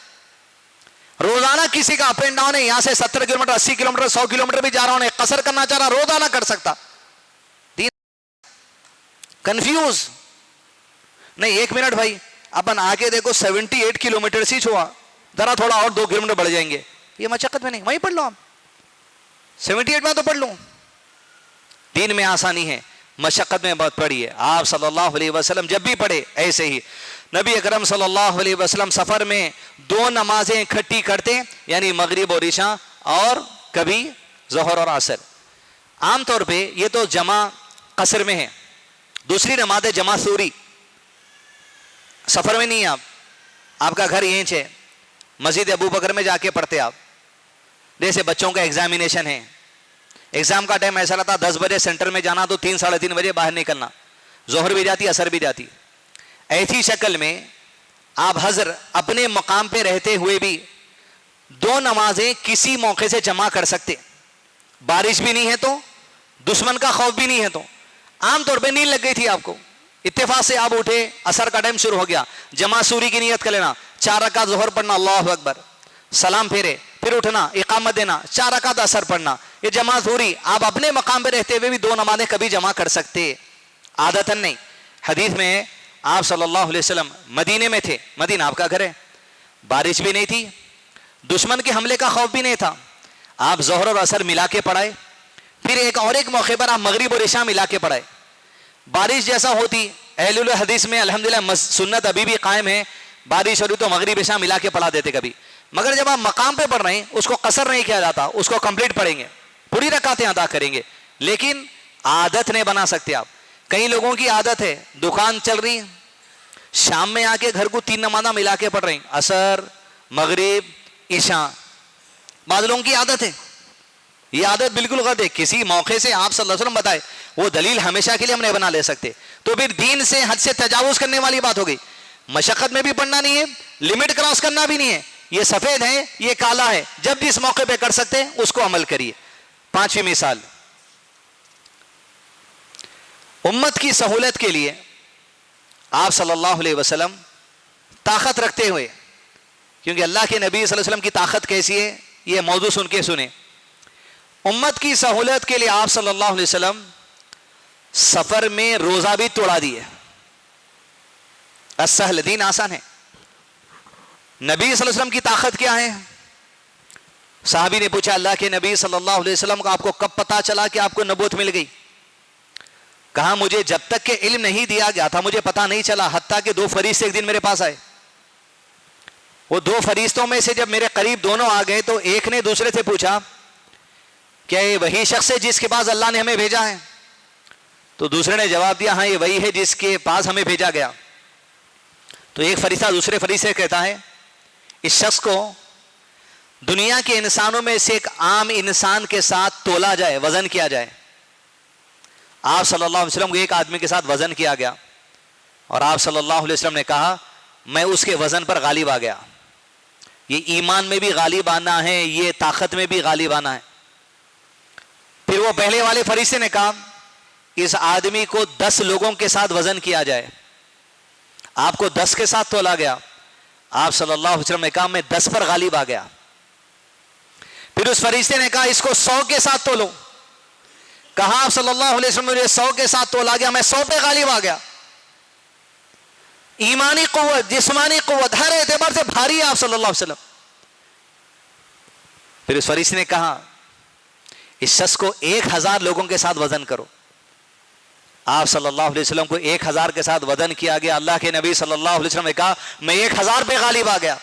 روزانہ کسی کا اپ اینڈ ڈاؤن ہے، یہاں سے 70 کلومیٹر 80 کلومیٹر 100 کلومیٹر بھی جا رہا ہوں، قصر کرنا چاہ رہا، روزانہ کر سکتا. کنفیوز نہیں. 1 منٹ بھائی، اپن آگے دیکھو 78 کلومیٹر سے چھوا، ذرا تھوڑا اور 2 کلومیٹر بڑھ جائیں گے، یہ مشقت میں نہیں، وہیں پڑھ لو آپ. 78 میں تو پڑھ لو. دین میں آسانی ہے، مشقت میں بہت پڑی ہے. آپ صلی اللہ علیہ وسلم جب بھی پڑھے ایسے ہی. نبی اکرم صلی اللہ علیہ وسلم سفر میں 2 نمازیں اکٹھی کرتے، یعنی مغرب اور عشاء، اور کبھی ظہر اور عصر. عام طور پہ یہ تو جمع قصر میں ہے. دوسری نماز ہے جمع سوری، سفر میں نہیں. آپ کا گھر یہیں ہے، مسجد ابو بکر میں جا کے پڑھتے آپ. جیسے بچوں کا ایگزامینیشن ہے، ایگزام کا ٹائم ایسا رہتا 10 بجے سینٹر میں جانا تو 3 ساڑھے 3 بجے باہر نکلنا، ظہر بھی جاتی عصر بھی جاتی. ایسی شکل میں آپ حضر اپنے مقام پہ رہتے ہوئے بھی 2 نمازیں کسی موقع سے جمع کر سکتے. بارش بھی نہیں ہے تو، دشمن کا خوف بھی نہیں ہے تو. عام طور پہ نیند لگ گئی تھی آپ کو، اتفاق سے آپ اٹھے، عصر کا ٹائم شروع ہو گیا، جمع سوری کی نیت کر لینا، 4 رکعت ظہر پڑھنا، اللہ اکبر، سلام پھیرے، پھر اٹھنا، اقامت دینا، 4 رکعت عصر پڑھنا، یہ جمع سوری. آپ اپنے مقام پہ رہتے ہوئے بھی 2 نمازیں کبھی جمع کر سکتے، عادتاً نہیں. حدیث میں آپ صلی اللہ علیہ وسلم مدینے میں تھے، مدینہ آپ کا گھر ہے، بارش بھی نہیں تھی، دشمن کے حملے کا خوف بھی نہیں تھا. آپ ظہر اور عصر ملا کے پڑھائے، پھر ایک موقع پر آپ مغرب اور عشاء ملا کے پڑھائے. بارش جیسا ہوتی، اہل الحدیث میں الحمدللہ سنت ابھی بھی قائم ہے، بارش ہو رہی تو مغرب عشاء ملا کے پڑھا دیتے کبھی. مگر جب آپ مقام پہ پڑھ رہے ہیں اس کو قصر نہیں کیا جاتا، اس کو کمپلیٹ پڑھیں گے، پوری رکعتیں ادا کریں گے. لیکن عادت نہیں بنا سکتے آپ. کئی لوگوں کی عادت ہے، دکان چل رہی، شام میں آ کے گھر کو 3 نمازیں ملا کے پڑھ رہے ہیں، عصر مغرب عشاء. بعض لوگوں کی عادت ہے، یہ عادت بالکل غلط ہے. کسی موقع سے آپ صلی اللہ علیہ وسلم بتائے، وہ دلیل ہمیشہ کے لیے ہم نہیں بنا لے سکتے. تو پھر دین سے حد سے تجاوز کرنے والی بات ہو گئی. مشقت میں بھی پڑھنا نہیں ہے، لمٹ کراس کرنا بھی نہیں ہے. یہ سفید ہے، یہ کالا ہے، جب بھی اس موقع پہ کر سکتے اس کو عمل کریے. 5ویں مثال، امت کی سہولت کے لیے آپ صلی اللہ علیہ وسلم طاقت رکھتے ہوئے، کیونکہ اللہ کے نبی صلی اللہ علیہ وسلم کی طاقت کیسی ہے یہ موضوع سن کے سنیں. امت کی سہولت کے لیے آپ صلی اللہ علیہ وسلم سفر میں روزہ بھی توڑا دیے. السہل، دین آسان ہے. نبی صلی اللہ علیہ وسلم کی طاقت کیا ہے؟ صحابی نے پوچھا اللہ کے نبی صلی اللہ علیہ وسلم کو آپ کو کب پتا چلا کہ آپ کو نبوت مل گئی؟ کہا مجھے جب تک کہ علم نہیں دیا گیا تھا مجھے پتا نہیں چلا، حتیٰ کہ 2 فرشتے ایک دن میرے پاس آئے. وہ دو فرشتوں میں سے جب میرے قریب دونوں آ گئے تو ایک نے دوسرے سے پوچھا کیا یہ وہی شخص ہے جس کے پاس اللہ نے ہمیں بھیجا ہے؟ تو دوسرے نے جواب دیا ہاں یہ وہی ہے جس کے پاس ہمیں بھیجا گیا. تو ایک فرشتہ دوسرے فرشتے سے کہتا ہے اس شخص کو دنیا کے انسانوں میں سے ایک عام انسان کے ساتھ تولا جائے، وزن کیا جائے. آپ صلی اللہ علیہ وسلم کو ایک آدمی کے ساتھ وزن کیا گیا اور آپ صلی اللہ علیہ وسلم نے کہا میں اس کے وزن پر غالب آ گیا. یہ ایمان میں بھی غالب آنا ہے، یہ طاقت میں بھی غالب آنا ہے. پھر وہ پہلے والے فرشتے نے کہا اس آدمی کو 10 لوگوں کے ساتھ وزن کیا جائے. آپ کو 10 کے ساتھ تولا گیا. آپ صلی اللہ علیہ وسلم نے کہا میں 10 پر غالب آ گیا. پھر اس فرشتے نے کہا اس کو 100 کے ساتھ تولو. کہا آپ صلی اللہ علیہ وسلم نے 100 کے ساتھ تولا گیا، میں 100 پہ غالب آ گیا. ایمانی قوت، جسمانی قوت، ہر اعتبار سے بھاری ہے آپ صلی اللہ علیہ وسلم. پھر اس فرشتے نے کہا اس شخص کو 1000 لوگوں کے ساتھ وزن کرو. آپ صلی اللہ علیہ وسلم کو 1000 کے ساتھ وزن کیا گیا. اللہ کے نبی صلی اللہ علیہ وسلم نے کہا میں 1000 پہ غالب آ گیا.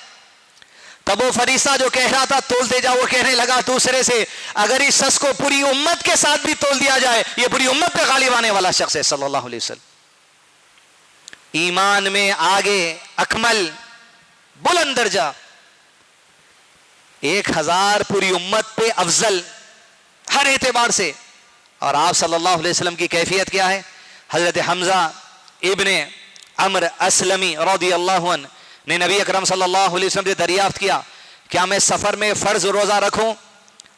تب وہ فرشتہ جو کہہ رہا تھا تولتے جاؤ، وہ کہنے لگا دوسرے سے اگر اس شخص کو پوری امت کے ساتھ بھی تول دیا جائے یہ پوری امت پہ غالب آنے والا شخص ہے صلی اللہ علیہ وسلم. ایمان میں آگے، اکمل، بلند درجہ. 1000 پوری امت پہ افضل ہر اعتبار سے. اور آپ صلی اللہ علیہ وسلم کی کیفیت کیا ہے؟ حضرت حمزہ ابن عمرو اسلمی رضی اللہ عنہ نے نبی اکرم صلی اللہ علیہ وسلم سے دریافت کیا کیا میں سفر میں فرض روزہ رکھوں؟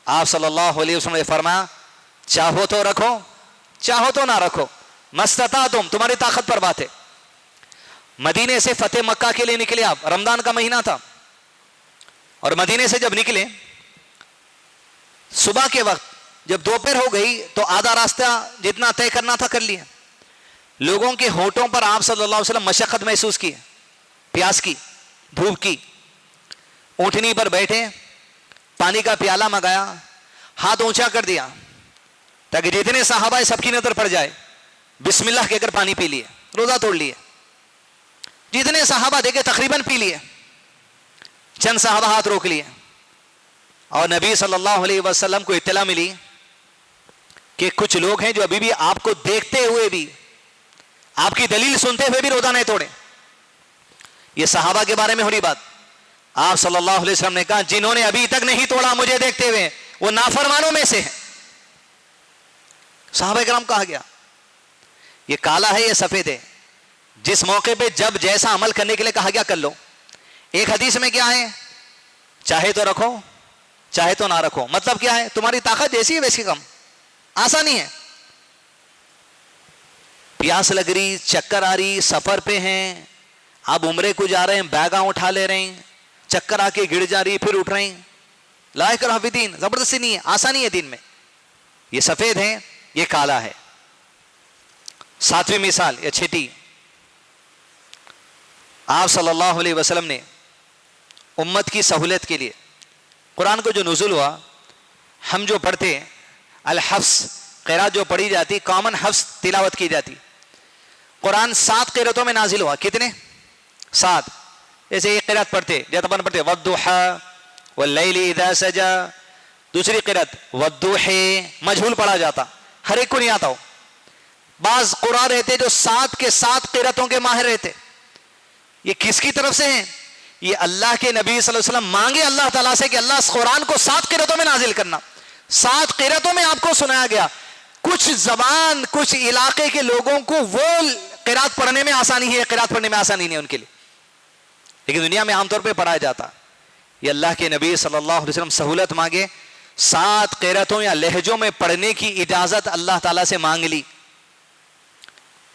آپ صلی اللہ علیہ وسلم نے فرمایا چاہو تو رکھو، چاہو تو نہ رکھو، مستطاعتم، تمہاری طاقت پر بات ہے. مدینے سے فتح مکہ کے لیے نکلے آپ، رمضان کا مہینہ تھا، اور مدینے سے جب نکلے صبح کے وقت جب دوپہر ہو گئی تو آدھا راستہ جتنا طے کرنا تھا کر لیا. لوگوں کے ہونٹوں پر آپ صلی اللہ علیہ وسلم مشقت محسوس کی، پیاس کی، دھوپ کی. اونٹنی پر بیٹھے، پانی کا پیالہ منگایا، ہاتھ اونچا کر دیا تاکہ جتنے صحابہ سب کی نظر پڑ جائے. بسم اللہ کہہ کر پانی پی لیے، روزہ توڑ لیے. جتنے صحابہ دیکھے تقریباً پی لیے. چند صحابہ ہاتھ روک لیے اور نبی صلی اللہ علیہ وسلم کو اطلاع ملی کہ کچھ لوگ ہیں جو ابھی بھی آپ کو دیکھتے ہوئے بھی، آپ کی دلیل سنتے ہوئے بھی روزہ نہیں توڑے. یہ صحابہ کے بارے میں ہو رہی بات. آپ صلی اللہ علیہ وسلم نے کہا جنہوں نے ابھی تک نہیں توڑا مجھے دیکھتے ہوئے وہ نافرمانوں میں سے ہیں. صحابہ کرام کہا گیا یہ کالا ہے یہ سفید ہے، جس موقع پہ جب جیسا عمل کرنے کے لیے کہا گیا کر لو. ایک حدیث میں کیا ہے؟ چاہے تو رکھو چاہے تو نہ رکھو. مطلب کیا ہے؟ تمہاری طاقت جیسی ہے ویسی کم، آسانی ہے. پیاس لگ رہی، چکر آ رہی، سفر پہ ہیں آپ، عمرے کو جا رہے ہیں، بیگاں اٹھا لے رہے ہیں، چکر آ کے گر جا رہی پھر اٹھ رہے ہیں. لا اکراہ فی الدین، زبردستی نہیں ہے، آسانی ہے دین میں. یہ سفید ہے، یہ کالا ہے. 7ویں مثال یا 6ٹی، آپ صلی اللہ علیہ وسلم نے امت کی سہولت کے لیے قرآن کو جو نزول ہوا، ہم جو پڑھتے الحفظ قرات جو پڑھی جاتی، کامن حفظ تلاوت کی جاتی. قرآن 7 قراتوں میں نازل ہوا. کتنے؟ 7. جیسے ایک قرات پڑھتے جیسے اپن پڑھتے والضحیٰ واللیل اذا سجا، دوسری قرات والضحی، مجہول پڑھا جاتا، ہر ایک کو نہیں آتا ہو. بعض قرآن رہتے جو 7 کے 7 قراتوں کے ماہر رہتے. یہ کس کی طرف سے ہیں؟ یہ اللہ کے نبی صلی اللہ علیہ وسلم مانگے اللہ تعالیٰ سے کہ اللہ اس قرآن کو 7 قراتوں میں نازل کرنا. 7 قراتوں میں آپ کو سنایا گیا. کچھ زبان، کچھ علاقے کے لوگوں کو وہ قرات پڑھنے میں آسانی ہے، قرات پڑھنے میں آسانی نہیں ہے ان کے لیے، لیکن دنیا میں عام طور پہ پڑھایا جاتا. یہ اللہ کے نبی صلی اللہ علیہ وسلم سہولت مانگے، 7 قراتوں یا لہجوں میں پڑھنے کی اجازت اللہ تعالیٰ سے مانگ لی.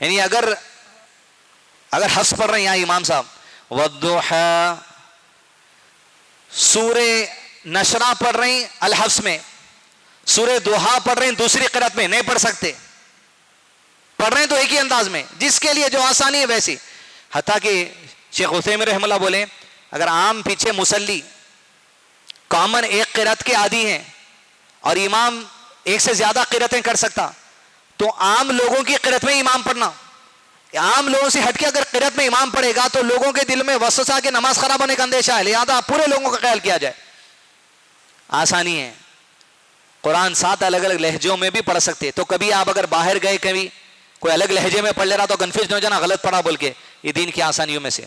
یعنی اگر حفظ پڑھ رہے ہیں یہاں امام صاحب والضحیٰ، سورہ نشرہ پڑھ رہے ہیں الحفظ میں، سورہ دوحہ پڑھ رہے ہیں دوسری قرات میں، نہیں پڑھ سکتے. پڑھ رہے ہیں تو ایک ہی انداز میں، جس کے لیے جو آسانی ہے ویسی. حتیٰ کہ شیخ عثیمین رحمہ اللہ بولے اگر عام پیچھے مصلی کامن ایک قرات کے عادی ہیں اور امام ایک سے زیادہ قراتیں کر سکتا تو عام لوگوں کی قرات میں امام پڑھنا، عام لوگوں سے ہٹ کے اگر قرات میں امام پڑھے گا تو لوگوں کے دل میں وسوسہ کہ نماز خراب ہونے کا اندیشہ ہے، لہذا پورے لوگوں کا خیال کیا جائے. آسانی ہے. قرآن 7 الگ الگ لہجوں میں بھی پڑھ سکتے. تو کبھی آپ اگر باہر گئے، کبھی کوئی الگ لہجے میں پڑھ لے رہا تو کنفیوز نہ ہو جانا غلط پڑھا بول کے. یہ دین کی آسانیوں میں سے.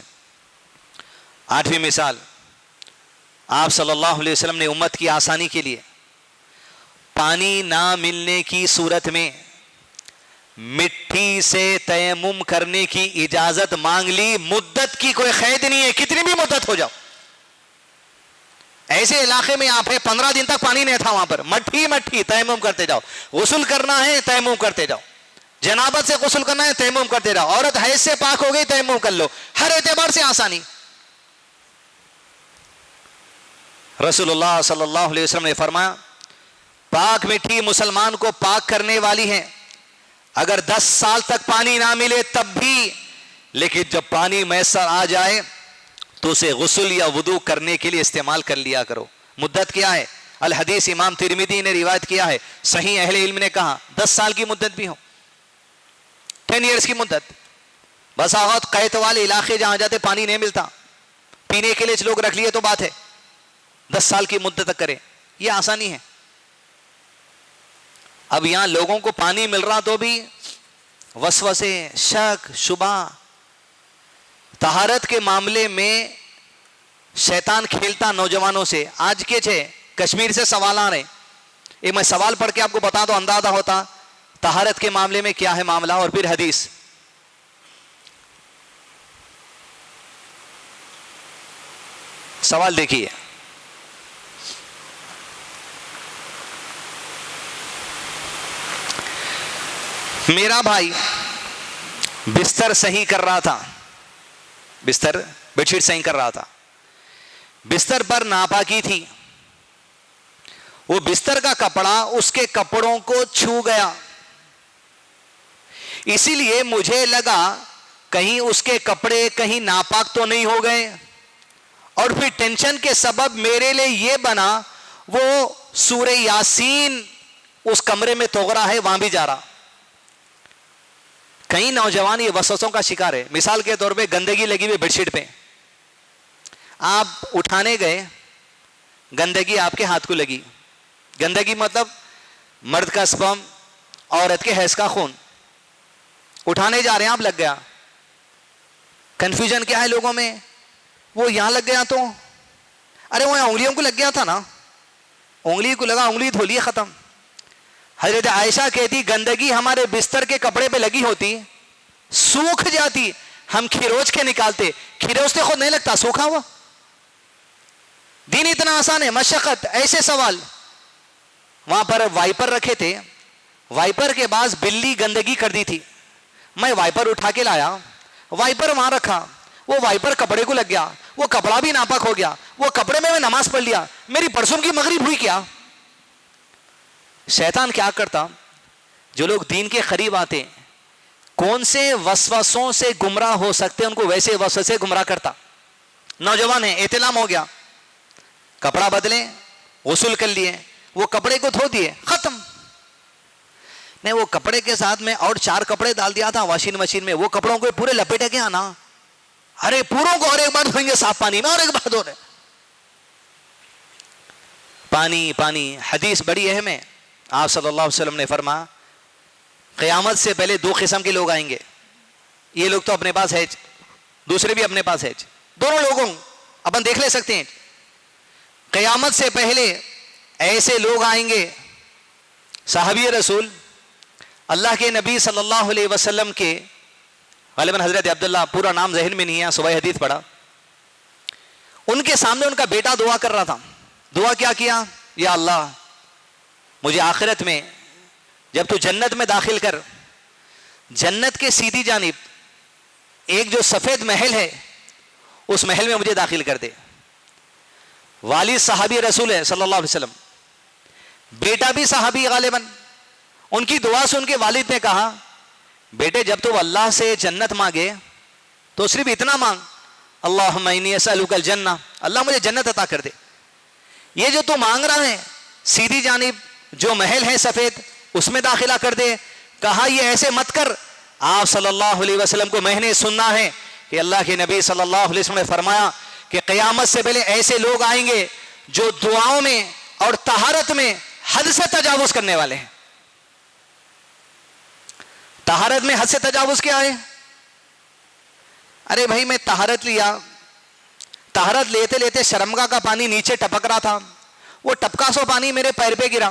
8ویں مثال، آپ صلی اللہ علیہ وسلم نے امت کی آسانی کے لیے پانی نہ ملنے کی صورت میں مٹی سے تیمم کرنے کی اجازت مانگ لی. مدت کی کوئی قید نہیں ہے، کتنی بھی مدت ہو جاؤ. ایسے علاقے میں آپ ہیں 15 دن تک پانی نہیں تھا، وہاں پر مٹی تیمم کرتے جاؤ. غسل کرنا ہے تیمم کرتے جاؤ، جنابت سے غسل کرنا ہے تیمم کرتے جاؤ، عورت حیض سے پاک ہو گئی تیمم کر لو. ہر اعتبار سے آسانی. رسول اللہ صلی اللہ علیہ وسلم نے فرمایا پاک مٹی مسلمان کو پاک کرنے والی ہے، اگر 10 سال تک پانی نہ ملے تب بھی، لیکن جب پانی میسر آ جائے تو اسے غسل یا وضو کرنے کے لیے استعمال کر لیا کرو. مدت کیا ہے؟ الحدیث امام ترمذی نے روایت کیا ہے، صحیح اہل علم نے کہا 10 سال کی مدت بھی ہو، 10 ایئرز کی مدت. بس اوقات قحط والے علاقے جہاں جاتے پانی نہیں ملتا، پینے کے لیے لوگ رکھ لیے تو بات ہے، 10 سال کی مدت تک کرے. یہ آسانی ہے. اب یہاں لوگوں کو پانی مل رہا تو بھی وسوسے، شک، شبہ. طہارت کے معاملے میں شیطان کھیلتا نوجوانوں سے. آج کے کشمیر سے سوال آ رہے، ایک میں سوال پڑھ کے آپ کو بتا دو اندازہ ہوتا طہارت کے معاملے میں کیا ہے معاملہ، اور پھر حدیث. سوال دیکھیے. میرا بھائی بستر صحیح کر رہا تھا، بیڈ شیٹ صحیح کر رہا تھا، بستر پر ناپاکی تھی، وہ بستر کا کپڑا اس کے کپڑوں کو چھو گیا، اسی لیے مجھے لگا کہیں اس کے کپڑے کہیں ناپاک تو نہیں ہو گئے، اور پھر ٹینشن کے سبب میرے لیے یہ بنا وہ سورہ یاسین اس کمرے میں توغ رہا ہے، وہاں بھی جا رہا. کئی نوجوان یہ وسوسوں کا شکار ہے. مثال کے طور پہ گندگی لگی ہوئی بیڈ شیٹ پہ، آپ اٹھانے گئے، گندگی آپ کے ہاتھ کو لگی. گندگی مطلب مرد کا سپرم، عورت کے حیض کا خون. اٹھانے جا رہے ہیں آپ، لگ گیا. کنفیوژن کیا ہے لوگوں میں، وہ یہاں لگ گیا تو ارے وہ انگلیوں کو لگ گیا تھا نا، انگلی کو لگا، انگلی دھو لیے، ختم. حضرت عائشہ کہتی گندگی ہمارے بستر کے کپڑے پہ لگی ہوتی سوکھ جاتی، ہم کھروچ کے نکالتے، کھروچ سے خود نہیں لگتا، سوکھا ہوا. دین اتنا آسان ہے. مشقت. ایسے سوال. وہاں پر وائپر رکھے تھے، وائپر کے بعد بلی گندگی کر دی تھی، میں وائپر اٹھا کے لایا، وائپر وہاں رکھا، وہ وائپر کپڑے کو لگ گیا، وہ کپڑا بھی ناپاک ہو گیا، وہ کپڑے میں نماز پڑھ لیا، میری پرسوں کی مغرب ہوئی کیا. شیطان کیا کرتا، جو لوگ دین کے قریب آتے کون سے وسوسوں سے گمراہ ہو سکتے ان کو ویسے وسوسے سے گمراہ کرتا. نوجوان ہیں، احتلام ہو گیا، کپڑا بدلے، غسل کر لیے، وہ کپڑے کو دھو دیے، ختم. نہیں، وہ کپڑے کے ساتھ میں اور 4 کپڑے ڈال دیا تھا واشنگ مشین میں، وہ کپڑوں کو پورے لپیٹے کے آنا، ارے پوروں کو اور ایک بار دھوئیں گے صاف پانی میں، اور ایک بار دھو رہے. پانی پانی. حدیث بڑی اہم ہے. آپ صلی اللہ علیہ وسلم نے فرمایا قیامت سے پہلے 2 قسم کے لوگ آئیں گے. یہ لوگ تو اپنے پاس ہے، دوسرے بھی اپنے پاس ہے، دونوں لوگوں اپن دیکھ لے سکتے ہیں. قیامت سے پہلے ایسے لوگ آئیں گے، صحابی رسول اللہ کے نبی صلی اللہ علیہ وسلم کے، غالباً حضرت عبداللہ، پورا نام ذہن میں نہیں ہے، صبح حدیث پڑھا، ان کے سامنے ان کا بیٹا دعا کر رہا تھا. دعا کیا کیا؟ یا اللہ مجھے آخرت میں جب تو جنت میں داخل کر، جنت کے سیدھی جانب ایک جو سفید محل ہے اس محل میں مجھے داخل کر دے. والد صحابی رسول ہے صلی اللہ علیہ وسلم، بیٹا بھی صحابی غالباً. ان کی دعا سن کے والد نے کہا بیٹے جب تو اللہ سے جنت مانگے تو صرف اتنا مانگ، اللہم انی اسألک الجنہ، اللہ مجھے جنت عطا کر دے. یہ جو تو مانگ رہا ہے سیدھی جانب جو محل ہے سفید اس میں داخلہ کر دے. کہا یہ ایسے مت کر آپ صلی اللہ علیہ وسلم کو میں نے سننا ہے کہ اللہ کے نبی صلی اللہ علیہ وسلم نے فرمایا کہ قیامت سے پہلے ایسے لوگ آئیں گے جو دعاؤں میں اور طہارت میں حد سے تجاوز کرنے والے ہیں. طہارت میں حد سے تجاوز کیا ہے؟ ارے بھائی میں طہارت لیا، طہارت لیتے لیتے شرمگاہ کا پانی نیچے ٹپک رہا تھا، وہ ٹپکا سو پانی میرے پیر پہ گرا،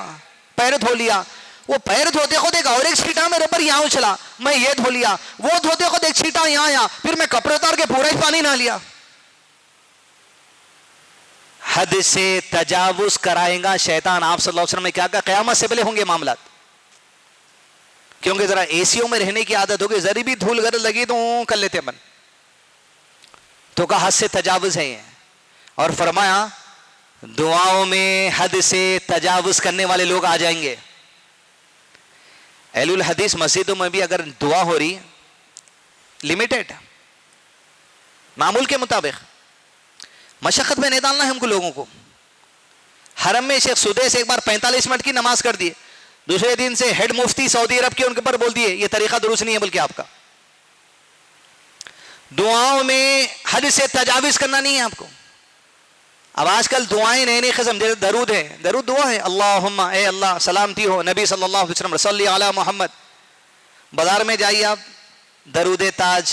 پیر دھو لیا، وہ پیر دھوتے خود ایک اور ایک چھینٹا میرے اوپر یہاں اچھلا، میں یہ دھو لیا، وہ دھوتے خود ایک چھینٹا یہاں آیا، پھر میں کپڑے اتار کے پورا ہی پانی نہ لیا. حد سے تجاوز کرائے گا شیطان. آپ صلی اللہ علیہ وسلم نے کیا کہا؟ قیامت سے پہلے ہوں گے معاملات. کیونکہ ذرا اے سیوں میں رہنے کی عادت ہوگی، ذری بھی دھول گر لگی تو کر لیتے اپن، تو کہا حد سے تجاوز ہے یہ. اور فرمایا دعاؤں میں حد سے تجاوز کرنے والے لوگ آ جائیں گے. اہل الحدیث مسجدوں میں بھی اگر دعا ہو رہی لمیٹڈ معمول کے مطابق، مشقت میں نہیں ڈالنا ہے ہم کو لوگوں کو. حرم میں شیخ سدیس ایک بار 45 منٹ کی نماز کر دیے، دوسرے دن سے ہیڈ مفتی سعودی عرب کے ان کے پر بول دیے یہ طریقہ درست نہیں ہے بلکہ آپ کا. دعاؤں میں حد سے تجاوز کرنا نہیں ہے آپ کو. اب آج کل دعائیں نئے نئے قسم، درود ہے، درود دعا ہے، اللہم اے اللہ سلامتی ہو نبی صلی اللہ علیہ وسلم صلی علی محمد. بازار میں جائیے آپ، درود تاج،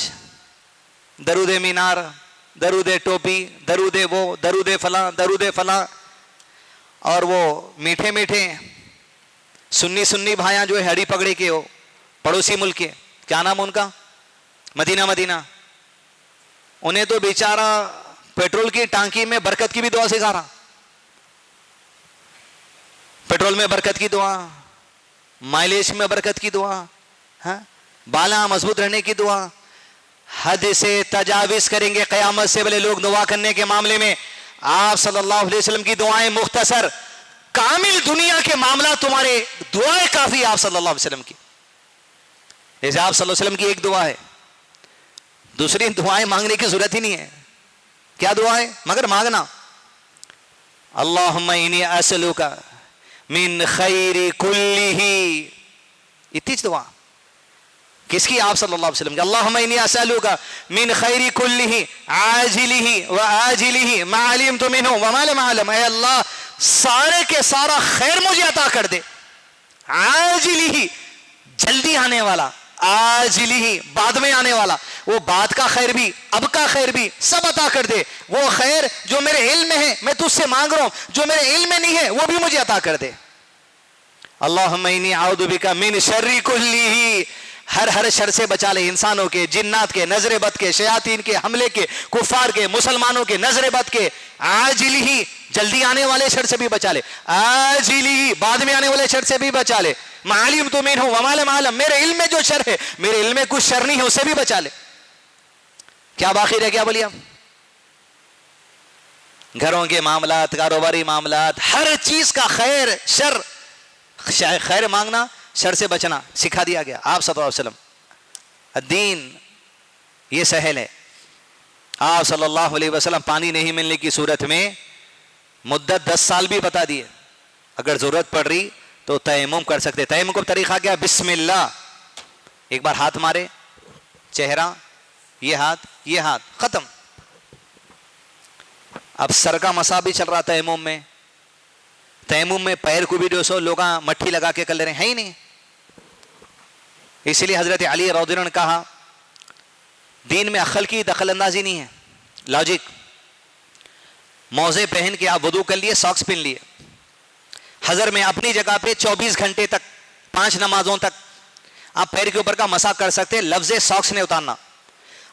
درود مینار، درود ٹوپی، درود وہ، درود فلاں، درود فلاں. اور وہ میٹھے میٹھے سنی بھائیاں جو ہے ہڑی پگڑے کے ہو، پڑوسی ملک کے، کیا نام ان کا، مدینہ، انہیں تو بیچارہ پیٹرول کی ٹانکی میں برکت کی بھی دعا سکھا رہا. پیٹرول میں برکت کی دعا، مائلیج میں برکت کی دعا، بالا مضبوط رہنے کی دعا. حد سے تجاوز کریں گے قیامت سے پہلے لوگ دعا کرنے کے معاملے میں. آپ صلی اللہ علیہ وسلم کی دعائیں مختصر، کامل دنیا کے معاملات تمہارے دعائیں کافی. آپ صلی اللہ علیہ وسلم کی، جیسے آپ صلی اللہ علیہ وسلم کی ایک دعا ہے، دوسری دعائیں مانگنے کی ضرورت ہی نہیں ہے. کیا دعا ہے؟ مگر مانگنا. اللہم انی اسألک من خیر کلہ، اتنی دعا کس کی؟ آپ صلی اللہ علیہ وسلم کی. اللہم انی اسألک من خیر کلہ عاجلہ و آجلہ ما علمت منہ وما لم اعلم. اے اللہ سارے کے سارا خیر مجھے عطا کر دے. عاجلہ جلدی آنے والا، آجلہ بعد میں آنے والا، وہ بعد کا خیر بھی اب کا خیر بھی سب عطا کر دے. وہ خیر جو میرے علم میں ہے میں تجھ سے مانگ رہا ہوں، جو میرے علم میں نہیں ہے وہ بھی مجھے عطا کر دے. اللہم انی اعوذ بک من شر کلہ، ہر شر سے بچا لے، انسانوں کے، جنات کے، نظر بد کے، شیاطین کے حملے کے، کفار کے، مسلمانوں کے نظر بد کے. عاجلہ جلدی آنے والے شر سے بھی بچا لے، آجلہ بعد میں آنے والے شر سے بھی بچا لے. معلوم تو مین ہوں وما لم اعلم، میرے علم میں جو شر ہے، میرے علم میں کچھ شر نہیں ہے اسے بھی بچا لے. کیا باقی رہ گیا بولیے؟ گھروں کے معاملات، کاروباری معاملات، ہر چیز کا خیر شر، خیر مانگنا، شر سے بچنا سکھا دیا گیا. آپ صلی اللہ علیہ وسلم الدین یہ سہل ہے. آپ صلی اللہ علیہ وسلم پانی نہیں ملنے کی صورت میں مدت 10 سال بھی بتا دیے، اگر ضرورت پڑ رہی تو تیمم کر سکتے. تیمم کا طریقہ کیا؟ بسم اللہ، ایک بار ہاتھ مارے، چہرہ، یہ ہاتھ، ختم. اب سر کا مسا بھی چل رہا تیمم میں. تیمم میں پیر کو بھی جو سو لوگ مٹھی لگا کے کر لے رہے ہیں ہی نہیں. اسی لیے حضرت علی رضی اللہ عنہ نے کہا دین میں عقل کی دخل اندازی نہیں ہے، لاجک. موزے پہن کے آپ وضو کر لیے، ساکس پہن لیے، حضر میں اپنی جگہ پہ 24 گھنٹے تک 5 نمازوں تک آپ پیر کے اوپر کا مسا کر سکتے، لفظ ساکس نہیں اتارنا.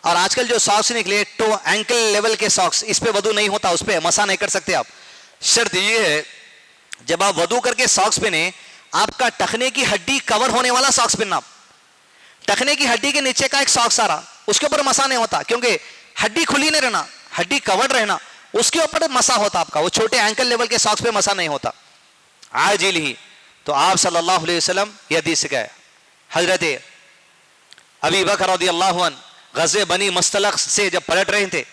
اور آج کل جو ساکس نکلے تو اینکل لیول کے ساکس، اس پہ وضو نہیں ہوتا، اس پہ مسا نہیں کر سکتے آپ. شرط یہ ہے جب آپ وضو کر کے ساکس پہنے، آپ کا ٹخنے کی ہڈی کور ہونے والا ساکس پہننا. ٹخنے کی ہڈی کے نیچے کا ایک ساکس آ رہا، اس کے اوپر مسا نہیں ہوتا، کیونکہ ہڈی کھلی نہیں رہنا، ہڈی کورڈ رہنا، اس کے اوپر مسا ہوتا آپ کا. وہ چھوٹے اینکل لیول کے ساکس پہ مسا نہیں ہوتا. عاجل ہی تو آپ صلی اللہ علیہ وسلم یہ حدیث سکھائے. حضرت ابی بکر رضی اللہ عنہ غزوہ بنی مستلق سے جب پلٹ رہے تھے،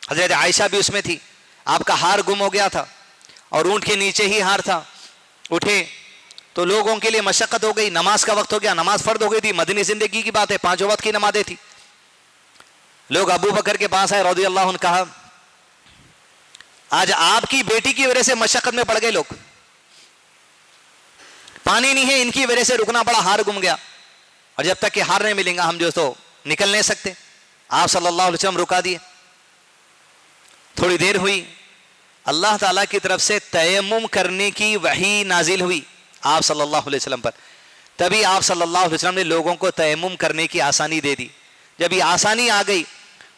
حضرت عائشہ بھی اس میں تھی. آپ کا ہار گم ہو گیا تھا اور اونٹ کے نیچے ہی ہار تھا. اٹھے تو لوگوں کے لیے مشقت ہو گئی، نماز کا وقت ہو گیا، نماز فرض ہو گئی تھی، مدنی زندگی کی بات ہے، 5 وقت کی نمازیں تھی. لوگ ابو بکر کے پاس آئے رضی اللہ عنہ، کہا آج آپ کی بیٹی کی وجہ سے مشقت میں پڑ گئے لوگ، پانی نہیں ہے، ان کی وجہ سے رکنا پڑا، ہار گم گیا، اور جب تک کہ ہار نہیں ملیں گا ہم جو تو نکل نہیں سکتے. آپ صلی اللہ علیہ وسلم رکا دیے. تھوڑی دیر ہوئی، اللہ تعالیٰ کی طرف سے تیمم کرنے کی وحی نازل ہوئی آپ صلی اللہ علیہ وسلم پر. تبھی آپ صلی اللہ علیہ وسلم نے لوگوں کو تیمم کرنے کی آسانی دے دی. جب یہ آسانی آ گئی،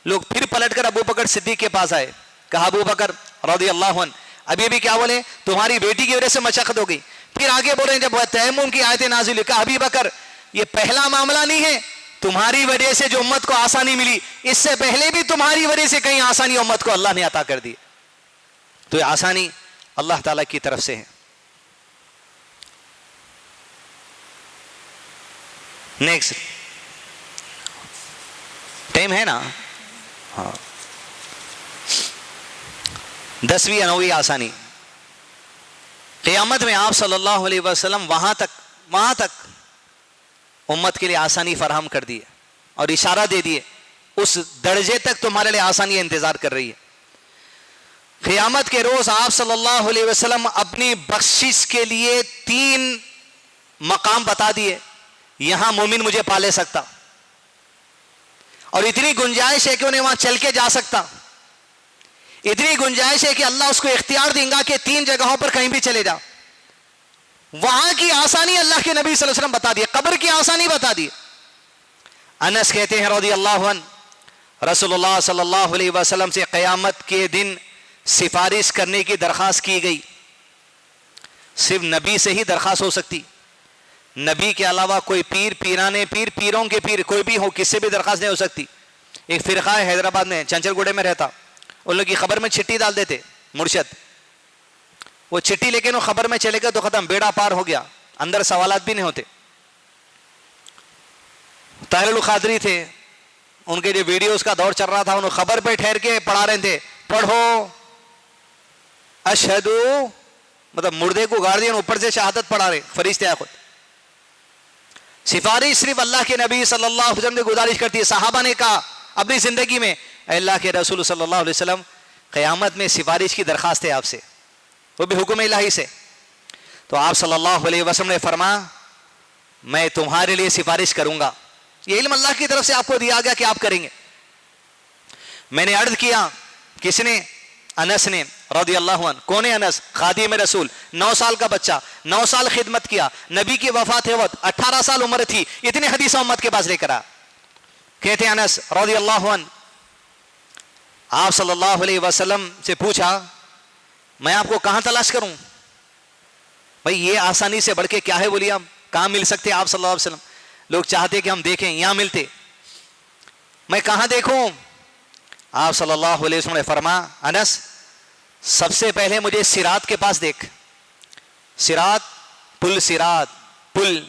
لوگ پھر پلٹ کر ابو بکر صدیق کے پاس آئے، کہا ابو بکر رضی اللہ عنہ ابھی بھی کیا بولے، تمہاری بیٹی کی وجہ سے مشقت ہو گئی. پھر آگے بولے جب تیمم کی آیتیں نازل ہوئی، کہا ابو بکر یہ پہلا معاملہ نہیں ہے، تمہاری وجہ سے جو امت کو آسانی ملی، اس سے پہلے بھی تمہاری وجہ سے کئی آسانی امت کو اللہ نے عطا کر دی. تو یہ آسانی اللہ تعالیٰ کی طرف سے ہے. نیکسٹ ٹائم ہے نا؟ ہاں. 10ویں انوی آسانی، قیامت میں آپ صلی اللہ علیہ وسلم وہاں تک امت کے لیے آسانی فراہم کر دیے اور اشارہ دے دیے، اس درجے تک تمہارے لیے آسانی انتظار کر رہی ہے. قیامت کے روز آپ صلی اللہ علیہ وسلم اپنی بخشش کے لیے 3 مقام بتا دیے. یہاں مومن مجھے پا لے سکتا، اور اتنی گنجائش ہے کہ انہیں وہاں چل کے جا سکتا، اتنی گنجائش ہے کہ اللہ اس کو اختیار دیں گا کہ 3 جگہوں پر کہیں بھی چلے جا. وہاں کی آسانی اللہ کے نبی صلی اللہ علیہ وسلم بتا دیے، قبر کی آسانی بتا دی. انس کہتے ہیں رضی اللہ عنہ، رسول اللہ صلی اللہ علیہ وسلم سے قیامت کے دن سفارش کرنے کی درخواست کی گئی. صرف نبی سے ہی درخواست ہو سکتی، نبی کے علاوہ کوئی پیروں کے پیر کوئی بھی ہو، کس سے بھی درخواست نہیں ہو سکتی. ایک فرقہ ہے حیدرآباد میں، چنچل گوڑے میں رہتا، ان لوگ کی خبر میں چھٹی ڈال دیتے مرشد، وہ چھٹی لیکن وہ خبر میں چلے گا تو ختم، بیڑا پار ہو گیا، اندر سوالات بھی نہیں ہوتے. طاہر القادری تھے، ان کے جو ویڈیوز کا دور چل رہا تھا، انہوں خبر پہ ٹھہر کے پڑھا رہے تھے، پڑھو اشہدو، مطلب مردے کو گاڑ دیا، اوپر سے شہادت پڑھا رہے، فرشتے آئے خود. سفارش صرف اللہ کے نبی صلی اللہ علیہ وسلم نے گزارش کرتی ہے. صحابہ نے کہا اپنی زندگی میں، اے اللہ کے رسول صلی اللہ علیہ وسلم، قیامت میں سفارش کی درخواست ہے آپ سے، وہ بھی حکم الہی سے. تو آپ صلی اللہ علیہ وسلم نے فرمایا میں تمہارے لیے سفارش کروں گا. یہ علم اللہ کی طرف سے آپ کو دیا گیا کہ آپ کریں گے. میں نے عرض کیا، کس نے؟ انس نے رضی اللہ عنہ. کون ہے انس؟ خادم رسول، 9 سال کا بچہ، 9 سال خدمت کیا، نبی کی وفات وقت 18 سال عمر تھی، اتنے حدیث امت کے پاس لے کر آ. کہتے ہیں انس رضی اللہ عنہ، آپ صلی اللہ علیہ وسلم سے پوچھا میں آپ کو کہاں تلاش کروں؟ بھائی یہ آسانی سے بڑھ کے کیا ہے؟ بولیے آپ کہاں مل سکتے آپ صلی اللہ علیہ وسلم؟ لوگ چاہتے کہ ہم دیکھیں، یہاں ملتے، میں کہاں دیکھوں؟ آپ صلی اللہ علیہ وسلم نے فرمایا انس سب سے پہلے مجھے صراط کے پاس دیکھ. صراط، پل،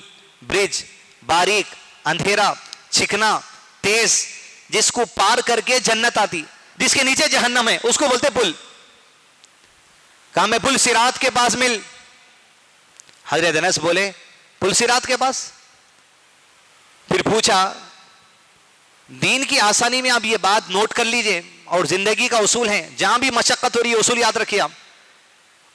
برج، باریک، اندھیرا، چکنا، تیز، جس کو پار کر کے جنت آتی، جس کے نیچے جہنم ہے، اس کو بولتے پل. کہا میں پل صراط کے پاس مل. حضرت انس بولے پل صراط کے پاس؟ پھر پوچھا دین کی آسانی میں آپ یہ بات نوٹ کر لیجئے، اور زندگی کا اصول ہے، جہاں بھی مشقت ہو رہی ہے اصول یاد رکھیے آپ.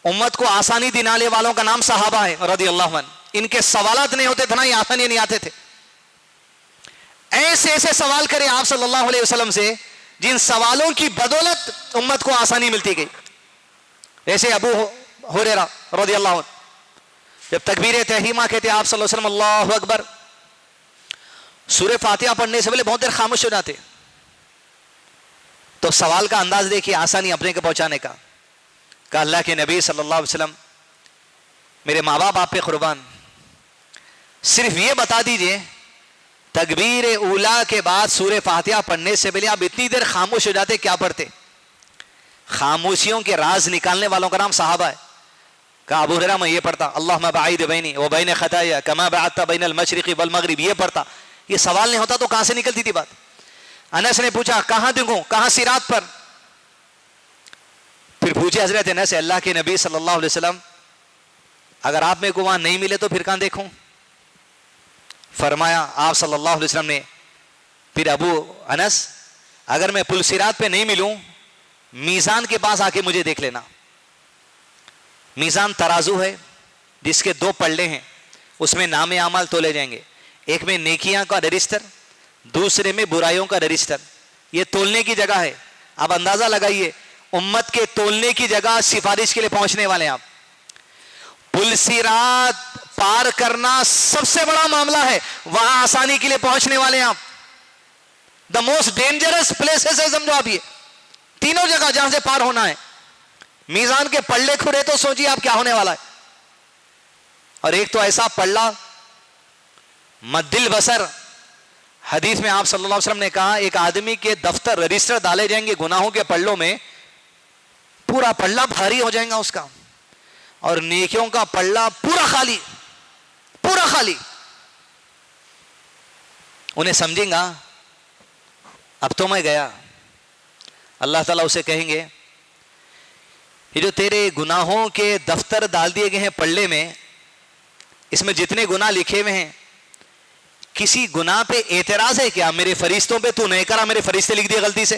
امت کو آسانی دلانے والوں کا نام صحابہ ہے رضی اللہ عنہ. ان کے سوالات نہیں ہوتے تھے نا، یہ آسانی نہیں آتے تھے. ایسے سوال کرے آپ صلی اللہ علیہ وسلم سے جن سوالوں کی بدولت امت کو آسانی ملتی گئی. ایسے ابو ہریرہ رضی اللہ عنہ جب تکبیر تحریمہ کہتے آپ صلی اللہ علیہ وسلم اللہ اکبر، سورہ فاتحہ پڑھنے سے پہلے بہت دیر خاموش ہو جاتے. تو سوال کا انداز دیکھیے، آسانی اپنے کو پہنچانے کا. کہا اللہ کے نبی صلی اللہ علیہ وسلم میرے ماں باپ آپ پہ قربان، صرف یہ بتا دیجئے تکبیر اولا کے بعد سورہ فاتحہ پڑھنے سے پہلے آپ اتنی دیر خاموش ہو جاتے، کیا پڑھتے؟ خاموشیوں کے راز نکالنے والوں کا نام صحابہ ہے. کہا ابو ہریرہ میں یہ پڑھتا اللہم باعد بینی و بین خطایا کما بعدت بین المشرق والمغرب، یہ پڑھتا. یہ سوال نہیں ہوتا تو کہاں سے نکلتی تھی بات؟ انس نے پوچھا کہاں دیکھوں؟ کہاں؟ صراط پر. پھر پوچھے حضرت انس اللہ کے نبی صلی اللہ علیہ وسلم اگر آپ میں کو وہاں نہیں ملے تو پھر کہاں دیکھوں؟ فرمایا آپ صلی اللہ علیہ وسلم نے پھر ابو انس اگر میں پل صراط پہ نہیں ملوں میزان کے پاس آ کے مجھے دیکھ لینا. میزان ترازو ہے جس کے 2 پلڑے ہیں, اس میں نام اعمال تولے جائیں گے, ایک میں نیکیاں کا رجسٹر, دوسرے میں برائیوں کا رجسٹر. یہ تولنے کی جگہ ہے. آپ اندازہ لگائیے امت کے تولنے کی جگہ سفارش کے لیے پہنچنے والے ہیں آپ. پل صراط پار کرنا سب سے بڑا معاملہ ہے, وہاں آسانی کے لیے پہنچنے والے ہیں آپ. دا موسٹ ڈینجرس پلیسز ہے سمجھو آپ, یہ تینوں جگہ جہاں سے پار ہونا ہے. میزان کے پلڑے کھلے تو سوچیے آپ کیا ہونے والا ہے. اور ایک تو ایسا پلڑا مد البصر, حدیث میں آپ صلی اللہ علیہ وسلم نے کہا ایک آدمی کے دفتر رجسٹر ڈالے جائیں گے گناہوں کے پلڑوں میں, پورا پلڑا بھاری ہو جائے گا اس کا, اور نیکیوں کا پلڑا پورا خالی, پورا خالی. انہیں سمجھیں گا اب تو میں گیا. اللہ تعالیٰ اسے کہیں گے یہ جو تیرے گناہوں کے دفتر ڈال دیے گئے ہیں پلڑے میں, اس میں جتنے گناہ لکھے ہوئے ہیں کسی گناہ پہ اعتراض ہے کیا؟ میرے فرشتوں پہ تو نہیں کرا, میرے فرشتے لکھ دیے غلطی سے.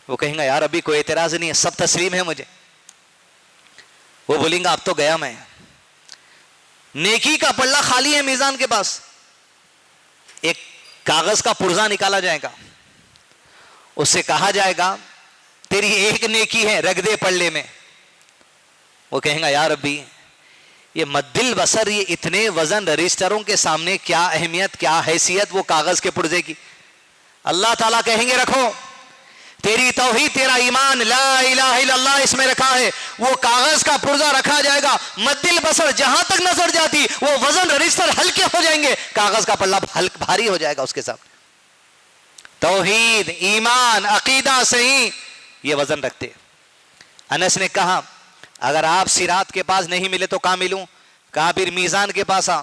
وہ کہیں گا یار ابھی کوئی اعتراض نہیں ہے, سب تسلیم ہے مجھے. وہ بولیں گا اب تو گیا میں. نیکی کا پلڑا خالی ہے میزان کے پاس. ایک کاغذ کا پرزہ نکالا جائے گا, اس سے کہا جائے گا تیری ایک نیکی ہے رکھ دے پلڑے میں. وہ کہیں گا یار ابھی یہ مد البصر, یہ اتنے وزن رجسٹروں کے سامنے کیا اہمیت کیا حیثیت وہ کاغذ کے پرزے کی. اللہ تعالیٰ کہیں گے رکھو تیری توحید تیرا ایمان لا الہ الا اللہ اس میں رکھا ہے. وہ کاغذ کا پرزہ رکھا جائے گا, مد البصر جہاں تک نظر جاتی وہ وزن رجسٹر ہلکے ہو جائیں گے, کاغذ کا پلڑا بھاری ہو جائے گا اس کے ساتھ. توحید ایمان عقیدہ صحیح یہ وزن رکھتے. انس نے کہا اگر آپ صراط کے پاس نہیں ملے تو کہاں ملوں؟ کہا پھر میزان کے پاس آ.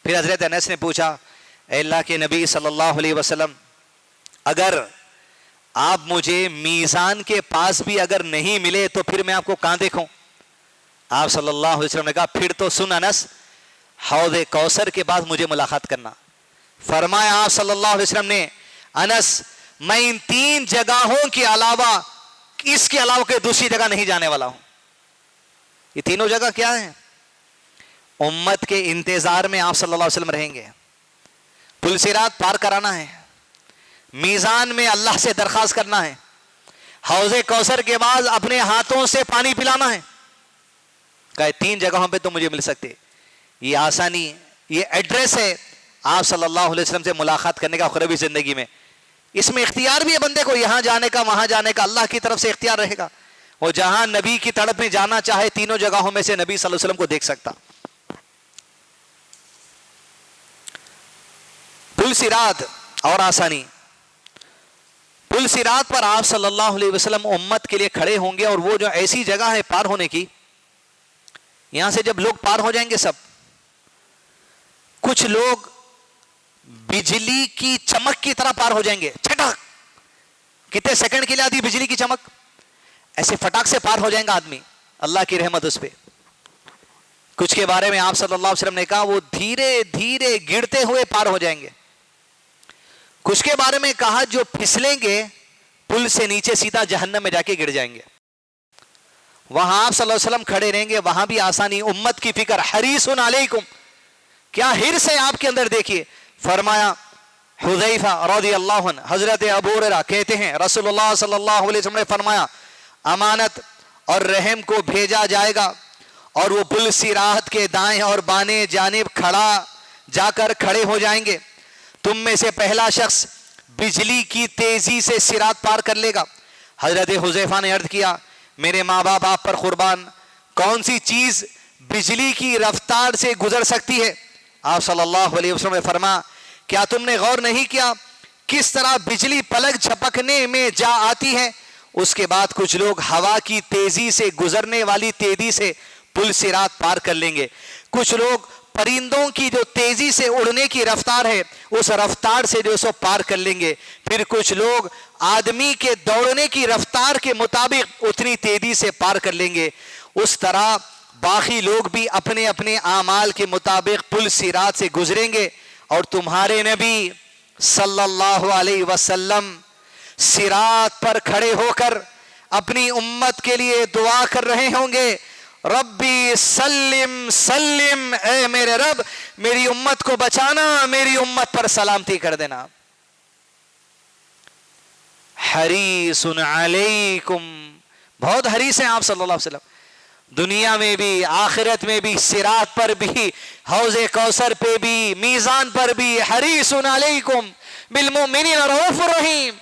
پھر حضرت انس نے پوچھا اے اللہ کے نبی صلی اللہ علیہ وسلم اگر آپ مجھے میزان کے پاس بھی اگر نہیں ملے تو پھر میں آپ کو کہاں دیکھوں؟ آپ صلی اللہ علیہ وسلم نے کہا پھر تو سن انس, حوض کوثر کے بعد مجھے ملاقات کرنا. فرمایا آپ صلی اللہ علیہ وسلم نے انس میں ان 3 جگہوں کے علاوہ اس کے علاوہ کوئی دوسری جگہ نہیں جانے والا ہوں. یہ تینوں جگہ کیا ہیں؟ امت کے انتظار میں آپ صلی اللہ علیہ وسلم رہیں گے. پل صراط پار کرانا ہے, میزان میں اللہ سے درخواست کرنا ہے, حوض کوثر کے بعد اپنے ہاتھوں سے پانی پلانا ہے. کہے 3 جگہوں پہ تو مجھے مل سکتے. یہ آسانی, یہ ایڈریس ہے آپ صلی اللہ علیہ وسلم سے ملاقات کرنے کا اخروی زندگی میں. اس میں اختیار بھی ہے بندے کو, یہاں جانے کا وہاں جانے کا اللہ کی طرف سے اختیار رہے گا. وہ جہاں نبی کی طرف میں جانا چاہے تینوں جگہوں میں سے نبی صلی اللہ علیہ وسلم کو دیکھ سکتا. پل صراط اور آسانی. پل صراط پر آپ صلی اللہ علیہ وسلم امت کے لیے کھڑے ہوں گے, اور وہ جو ایسی جگہ ہے پار ہونے کی, یہاں سے جب لوگ پار ہو جائیں گے سب, کچھ لوگ بجلی کی چمک کی طرح پار ہو جائیں گے. چھٹک, کتنے سیکنڈ کے لیے آتی بجلی کی چمک, ایسے فٹاک سے پار ہو جائیں گا آدمی, اللہ کی رحمت اس پہ. کچھ کے بارے میں آپ صلی اللہ علیہ وسلم نے کہا وہ دھیرے دھیرے گرتے ہوئے پار ہو جائیں گے. کچھ کے بارے میں کہا جو پھسلیں گے پل سے نیچے سیدھا جہنم میں جا کے گر جائیں گے. وہاں آپ صلی اللہ علیہ وسلم کھڑے رہیں گے, وہاں بھی آسانی, امت کی فکر, حریص علیکم, کیا حرص ہے آپ کے اندر. دیکھیے فرمایا حذیفہ رضی اللہ عنہ, حضرت ابو ہریرہ کہتے ہیں رسول اللہ صلی اللہ علیہ وسلم نے فرمایا امانت اور رحم کو بھیجا جائے گا, اور وہ پل صراط کے دائیں اور بائیں جانب جا کر کھڑے ہو جائیں گے. تم میں سے پہلا شخص بجلی کی تیزی سے صراط پار کر لے گا. حضرت حذیفہ نے عرض کیا میرے ماں باپ آپ پر قربان, کون سی چیز بجلی کی رفتار سے گزر سکتی ہے؟ آپ صلی اللہ علیہ وسلم نے فرمایا کیا تم نے غور نہیں کیا کس طرح بجلی پلک جھپکنے میں جا آتی ہے؟ اس کے بعد کچھ لوگ ہوا کی تیزی سے گزرنے والی تیزی سے پل صراط پار کر لیں گے. کچھ لوگ پرندوں کی جو تیزی سے اڑنے کی رفتار ہے اس رفتار سے جو سو پار کر لیں گے. پھر کچھ لوگ آدمی کے دوڑنے کی رفتار کے مطابق اتنی تیزی سے پار کر لیں گے. اس طرح باقی لوگ بھی اپنے اپنے اعمال کے مطابق پل صراط سے گزریں گے، اور تمہارے نبی صلی اللہ علیہ وسلم صراط پر کھڑے ہو کر اپنی امت کے لیے دعا کر رہے ہوں گے، ربی سلم سلم، اے میرے رب میری امت کو بچانا، میری امت پر سلامتی کر دینا۔ حریص علیکم، بہت حریص ہیں آپ صلی اللہ علیہ وسلم، دنیا میں بھی آخرت میں بھی، صراط پر بھی، حوض کوثر پہ بھی، میزان پر بھی، حریص علیکم بالمؤمنین رؤوف رحیم،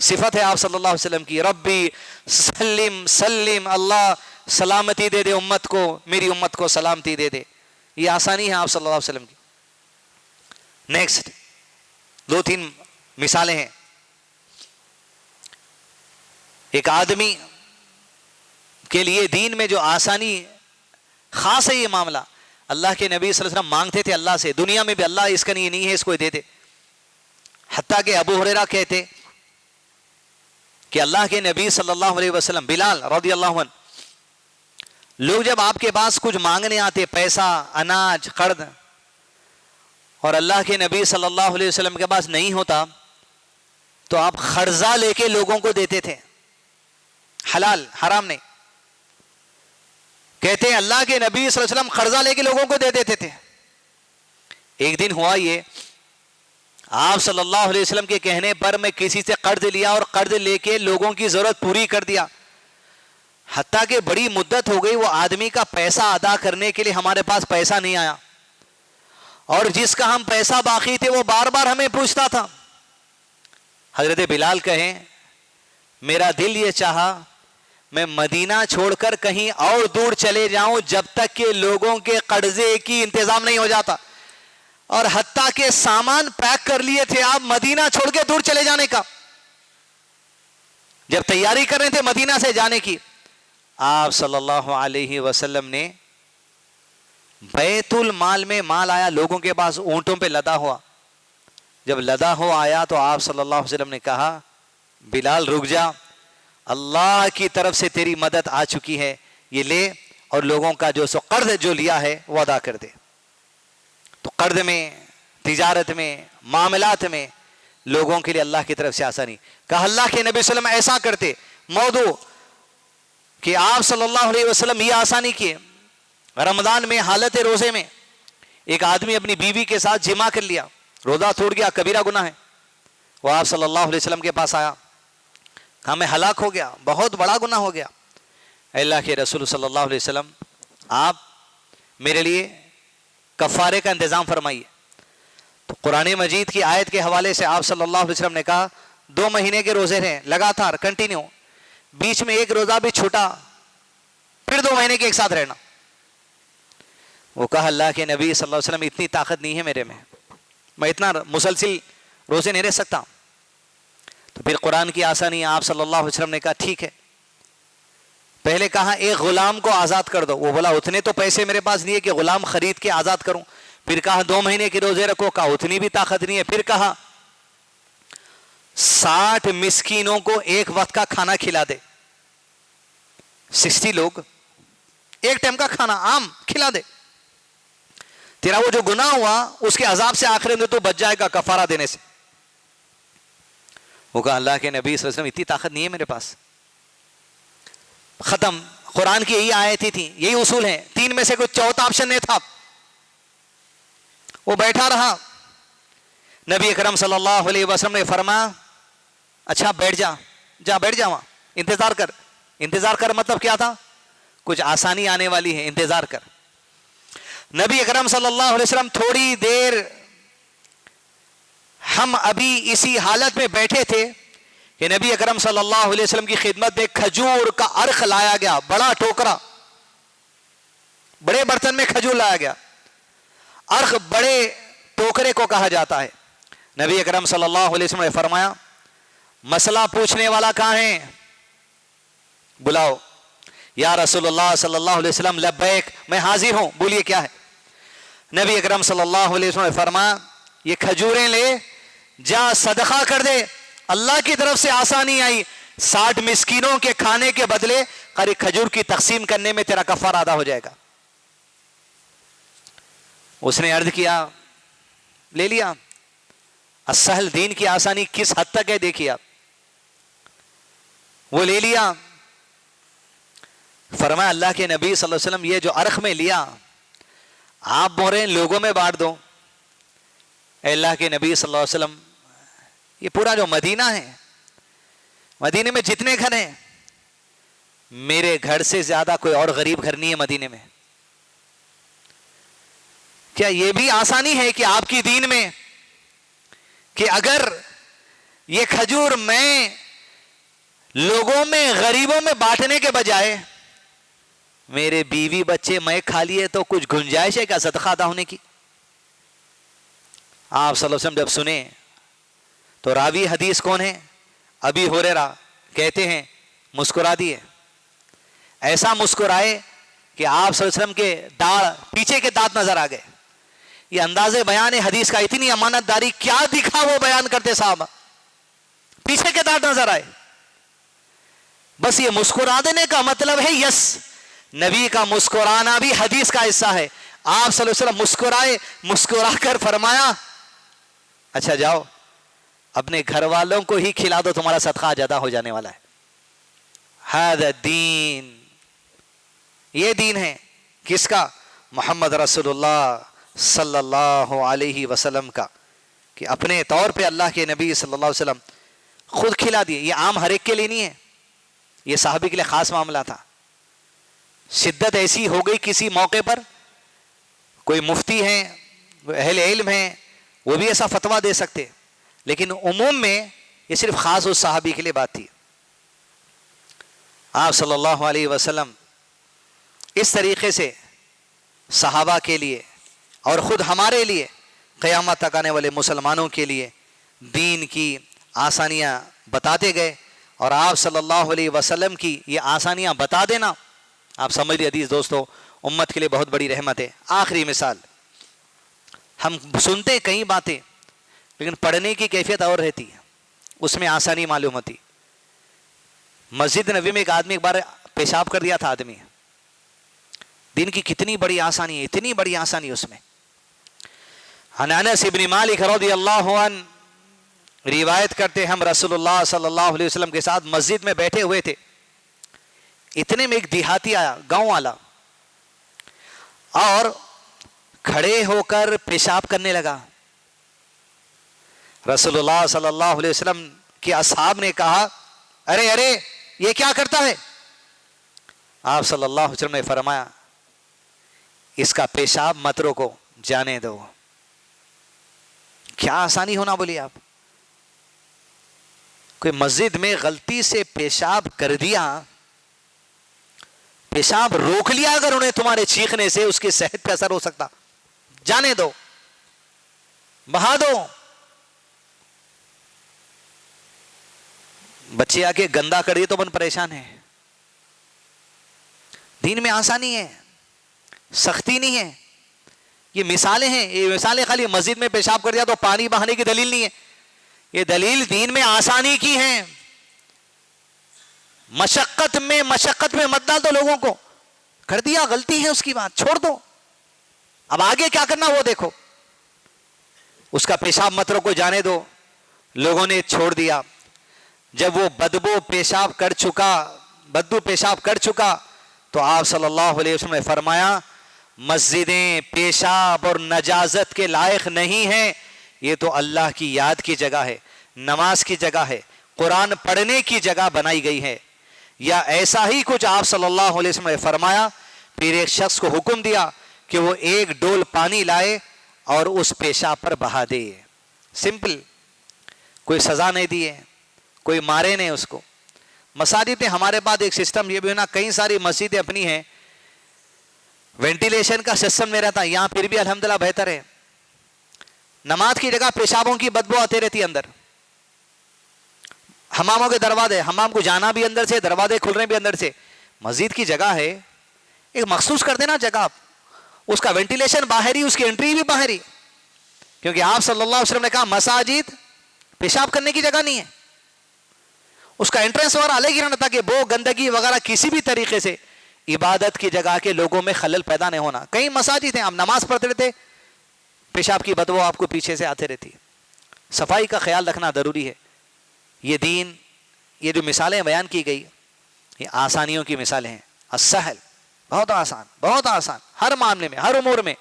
صفت ہے آپ صلی اللہ علیہ وسلم کی، ربی سلم سلم، اللہ سلامتی دے دے امت کو، میری امت کو سلامتی دے دے۔ یہ آسانی ہے آپ صلی اللہ علیہ وسلم کی۔ نیکسٹ 2-3 مثالیں ہیں۔ ایک آدمی کے لیے دین میں جو آسانی خاص ہے یہ معاملہ، اللہ کے نبی صلی اللہ علیہ وسلم مانگتے تھے اللہ سے، دنیا میں بھی اللہ اس کا نہیں ہے، اس کو دے دے، حتیٰ کہ ابو ہریرہ کہتے کہ اللہ کے نبی صلی اللہ علیہ وسلم، بلال رضی اللہ عنہ، لوگ جب آپ کے پاس کچھ مانگنے آتے، پیسہ، اناج، قرض، اور اللہ کے نبی صلی اللہ علیہ وسلم کے پاس نہیں ہوتا تو آپ قرضہ لے کے لوگوں کو دیتے تھے، حلال حرام نہیں۔ کہتے ہیں اللہ کے نبی صلی اللہ علیہ وسلم قرضہ لے کے لوگوں کو دے دیتے تھے۔ ایک دن ہوا یہ، آپ صلی اللہ علیہ وسلم کے کہنے پر میں کسی سے قرض لیا اور قرض لے کے لوگوں کی ضرورت پوری کر دیا، حتیٰ کہ بڑی مدت ہو گئی وہ آدمی کا پیسہ ادا کرنے کے لیے ہمارے پاس پیسہ نہیں آیا، اور جس کا ہم پیسہ باقی تھے وہ بار بار ہمیں پوچھتا تھا۔ حضرت بلال کہیں میرا دل یہ چاہا میں مدینہ چھوڑ کر کہیں اور دور چلے جاؤں جب تک کہ لوگوں کے قرضے کی انتظام نہیں ہو جاتا، اور حتیٰ کہ سامان پیک کر لیے تھے آپ مدینہ چھوڑ کے دور چلے جانے کا، جب تیاری کر رہے تھے مدینہ سے جانے کی، آپ صلی اللہ علیہ وسلم نے بیت المال میں مال آیا لوگوں کے پاس اونٹوں پہ لدا ہوا، جب لدا ہوا آیا تو آپ صلی اللہ علیہ وسلم نے کہا بلال رک جا، اللہ کی طرف سے تیری مدد آ چکی ہے، یہ لے اور لوگوں کا جو سو قرض جو لیا ہے وہ ادا کر دے۔ تو قرض میں، تجارت میں، معاملات میں لوگوں کے لیے اللہ کی طرف سے آسانی۔ کہا اللہ کے نبی صلی اللہ علیہ وسلم ایسا کرتے، موضوع کہ آپ صلی اللہ علیہ وسلم یہ آسانی کیے۔ رمضان میں حالت روزے میں ایک آدمی اپنی بیوی کے ساتھ جمع کر لیا، روزہ توڑ گیا، کبیرہ گناہ ہے، وہ آپ صلی اللہ علیہ وسلم کے پاس آیا، کہا میں ہلاک ہو گیا، بہت بڑا گناہ ہو گیا۔ اللہ کے رسول صلی اللہ علیہ وسلم آپ میرے لیے کفارے کا انتظام فرمائیے۔ تو قرآن مجید کی آیت کے حوالے سے آپ صلی اللہ علیہ وسلم نے کہا 2 مہینے کے روزے رہیں لگاتار کنٹینیو، بیچ میں ایک روزہ بھی چھوٹا پھر 2 مہینے کے ایک ساتھ رہنا۔ وہ کہا اللہ کے نبی صلی اللہ علیہ وسلم اتنی طاقت نہیں ہے میرے میں اتنا مسلسل روزے نہیں رہ سکتا۔ تو پھر قرآن کی آسانی، آپ صلی اللہ علیہ وسلم نے کہا ٹھیک ہے، پہلے کہا ایک غلام کو آزاد کر دو، وہ بولا اتنے تو پیسے میرے پاس نہیں ہے کہ غلام خرید کے آزاد کروں۔ پھر کہا 2 مہینے کے روزے رکھو، کہا اتنی بھی طاقت نہیں ہے۔ پھر کہا 60 مسکینوں کو ایک وقت کا کھانا کھلا دے، 60 لوگ ایک ٹائم کا کھانا عام کھلا دے، تیرا وہ جو گناہ ہوا اس کے عذاب سے آخرت میں تو بچ جائے گا کفارہ دینے سے۔ وہ کہا اللہ کے نبی صلی اللہ علیہ وسلم اتنی طاقت نہیں ہے میرے پاس۔ ختم۔ قرآن کی یہی آیتیں تھی، یہی اصول ہیں، 3 میں سے کوئی چوتھا آپشن نہیں تھا۔ وہ بیٹھا رہا، نبی اکرم صلی اللہ علیہ وسلم نے فرمایا اچھا بیٹھ جا بیٹھ جا وہاں، انتظار کر۔ انتظار کر مطلب کیا تھا؟ کچھ آسانی آنے والی ہے، انتظار کر۔ نبی اکرم صلی اللہ علیہ وسلم تھوڑی دیر، ہم ابھی اسی حالت میں بیٹھے تھے کہ نبی اکرم صلی اللہ علیہ وسلم کی خدمت میں کھجور کا عرق لایا گیا، بڑا ٹوکرا، بڑے برتن میں کھجور لایا گیا۔ عرق بڑے ٹوکرے کو کہا جاتا ہے۔ نبی اکرم صلی اللہ علیہ وسلم نے فرمایا مسئلہ پوچھنے والا کہاں ہے؟ بلاؤ۔ یا رسول اللہ صلی اللہ علیہ وسلم لبیک، میں حاضر ہوں، بولیے کیا ہے؟ نبی اکرم صلی اللہ علیہ وسلم نے فرمایا یہ کھجوریں لے جا صدقہ کر دے، اللہ کی طرف سے آسانی آئی، 60 مسکینوں کے کھانے کے بدلے قریب کھجور کی تقسیم کرنے میں تیرا کفارہ ادا ہو جائے گا. اس نے عرض کیا لے لیا. السہل دین کی آسانی کس حد تک ہے دیکھیے آپ. وہ لے لیا. فرمایا اللہ کے نبی صلی اللہ علیہ وسلم یہ جو عرق میں لیا آپ بول رہے ہیں لوگوں میں بانٹ دو. اے اللہ کے نبی صلی اللہ علیہ وسلم یہ پورا جو مدینہ ہے, مدینے میں جتنے گھر ہیں میرے گھر سے زیادہ کوئی اور غریب گھر نہیں ہے مدینے میں. کیا یہ بھی آسانی ہے کہ آپ کی دین میں کہ اگر یہ کھجور میں لوگوں میں غریبوں میں بانٹنے کے بجائے میرے بیوی بچے میں کھا لیے تو کچھ گنجائش ہے کیا صدقہ ادا ہونے کی؟ آپ صلی اللہ علیہ وسلم جب سنے تو راوی حدیث کون ہے؟ ابی ہریرہ کہتے ہیں مسکرا دیے. ایسا مسکرائے کہ آپ صلی اللہ علیہ وسلم کے داڑھ پیچھے کے دانت نظر آ گئے. یہ انداز بیان حدیث کا اتنی امانت داری کیا دکھا وہ بیان کرتے صاحب, پیچھے کے دانت نظر آئے. بس یہ مسکرا دینے کا مطلب ہے یس نبی کا مسکرانا بھی حدیث کا حصہ ہے. آپ صلی اللہ علیہ وسلم مسکرائے, مسکرا کر فرمایا اچھا جاؤ اپنے گھر والوں کو ہی کھلا دو تمہارا صدقہ زیادہ ہو جانے والا ہے. ہذا الدین, یہ دین ہے کس کا؟ محمد رسول اللہ صلی اللہ علیہ وسلم کا, کہ اپنے طور پہ اللہ کے نبی صلی اللہ علیہ وسلم خود کھلا دیے. یہ عام ہر ایک کے لیے نہیں ہے, یہ صحابی کے لیے خاص معاملہ تھا. شدت ایسی ہو گئی کسی موقع پر کوئی مفتی ہیں اہل علم ہیں وہ بھی ایسا فتویٰ دے سکتے, لیکن عموم میں یہ صرف خاص اس صحابی کے لیے بات تھی. آپ صلی اللہ علیہ وسلم اس طریقے سے صحابہ کے لیے اور خود ہمارے لیے قیامت تک آنے والے مسلمانوں کے لیے دین کی آسانیاں بتاتے گئے. اور آپ صلی اللہ علیہ وسلم کی یہ آسانیاں بتا دینا آپ سمجھ لیے عزیز دوستو امت کے لیے بہت بڑی رحمت ہے. آخری مثال, ہم سنتے کئی باتیں لیکن پڑھنے کی کیفیت اور رہتی ہے, اس میں آسانی معلوم ہوتی. مسجد نبوی میں ایک آدمی ایک بار پیشاب کر دیا تھا آدمی, دین کی کتنی بڑی آسانی ہے, اتنی بڑی آسانی اس میں. عن انس بن مالک رضی اللہ عنہ روایت کرتے ہم رسول اللہ صلی اللہ علیہ وسلم کے ساتھ مسجد میں بیٹھے ہوئے تھے, اتنے میں ایک دیہاتی آیا گاؤں والا اور کھڑے ہو کر پیشاب کرنے لگا. رسول اللہ صلی اللہ علیہ وسلم کے اصحاب نے کہا ارے ارے یہ کیا کرتا ہے؟ آپ صلی اللہ علیہ وسلم نے فرمایا اس کا پیشاب مت روکو, جانے دو. کیا آسانی ہونا بولی آپ. کوئی مسجد میں غلطی سے پیشاب کر دیا, پیشاب روک لیا اگر انہیں تمہارے چیخنے سے اس کی صحت پہ اثر ہو سکتا, جانے دو, بہا دو. بچے آ کے گندا کر دیے تو بن پریشان ہے. دین میں آسانی ہے, سختی نہیں ہے. یہ مثالیں ہیں, یہ مثالیں خالی مسجد میں پیشاب کر دیا تو پانی بہانے کی دلیل نہیں ہے, یہ دلیل دین میں آسانی کی ہے. مشقت میں مت ڈال دو لوگوں کو, کر دیا غلطی ہے اس کی بات چھوڑ دو, اب آگے کیا کرنا وہ دیکھو. اس کا پیشاب مت روکو, جانے دو. لوگوں نے چھوڑ دیا. جب وہ بدبو پیشاب کر چکا تو آپ صلی اللہ علیہ وسلم نے فرمایا مسجدیں پیشاب اور نجازت کے لائق نہیں ہیں, یہ تو اللہ کی یاد کی جگہ ہے, نماز کی جگہ ہے, قرآن پڑھنے کی جگہ بنائی گئی ہے. یا ایسا ہی کچھ آپ صلی اللہ علیہ وسلم نے فرمایا. پھر ایک شخص کو حکم دیا کہ وہ ایک ڈول پانی لائے اور اس پیشاب پر بہا دے. سمپل, کوئی سزا نہیں دی ہے, کوئی مارے نہیں اس کو. مساجد میں ہمارے پاس ایک سسٹم یہ بھی ہونا, کئی ساری مسجدیں اپنی ہیں وینٹیلیشن کا سسٹم نہیں رہتا, یہاں پھر بھی الحمدللہ بہتر ہے. نماز کی جگہ پیشابوں کی بدبو آتی رہتی اندر. حماموں کے دروازے, حمام کو جانا بھی اندر سے, دروازے کھل رہے بھی اندر سے. مسجد کی جگہ ہے, ایک مخصوص کر دینا جگہ, اس کا وینٹیلیشن باہری, اس کی انٹری بھی باہری. کیونکہ آپ صلی اللہ علیہ وسلم نے کہا مساجد پیشاب کرنے کی جگہ نہیں ہے. اس کا انٹرنس وغیرہ الگ ہی رہنا تاکہ وہ گندگی وغیرہ کسی بھی طریقے سے عبادت کی جگہ کے لوگوں میں خلل پیدا نہیں ہونا. کئی مساجد ہیں آپ نماز پڑھتے رہتے پیشاب کی بدبو آپ کو پیچھے سے آتے رہتی ہے. صفائی کا خیال رکھنا ضروری ہے. یہ دین، یہ جو مثالیں بیان کی گئی یہ آسانیوں کی مثالیں ہیں. السہل، بہت آسان، بہت آسان، ہر معاملے میں، ہر امور میں،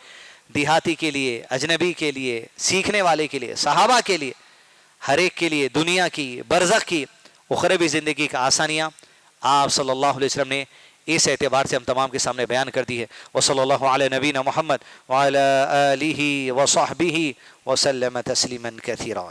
دیہاتی کے لیے، اجنبی کے لیے، سیکھنے والے کے لیے، صحابہ کے لیے، ہر ایک کے لیے، دنیا کی، برزخ کی، اخروی زندگی کا آسانیاں آپ صلی اللہ علیہ وسلم نے اس اعتبار سے ہم تمام کے سامنے بیان کر دی ہے. وصلی اللہ علی نبینا محمد وعلی آلہ وصحبہ وسلم تسلیما کثیرا.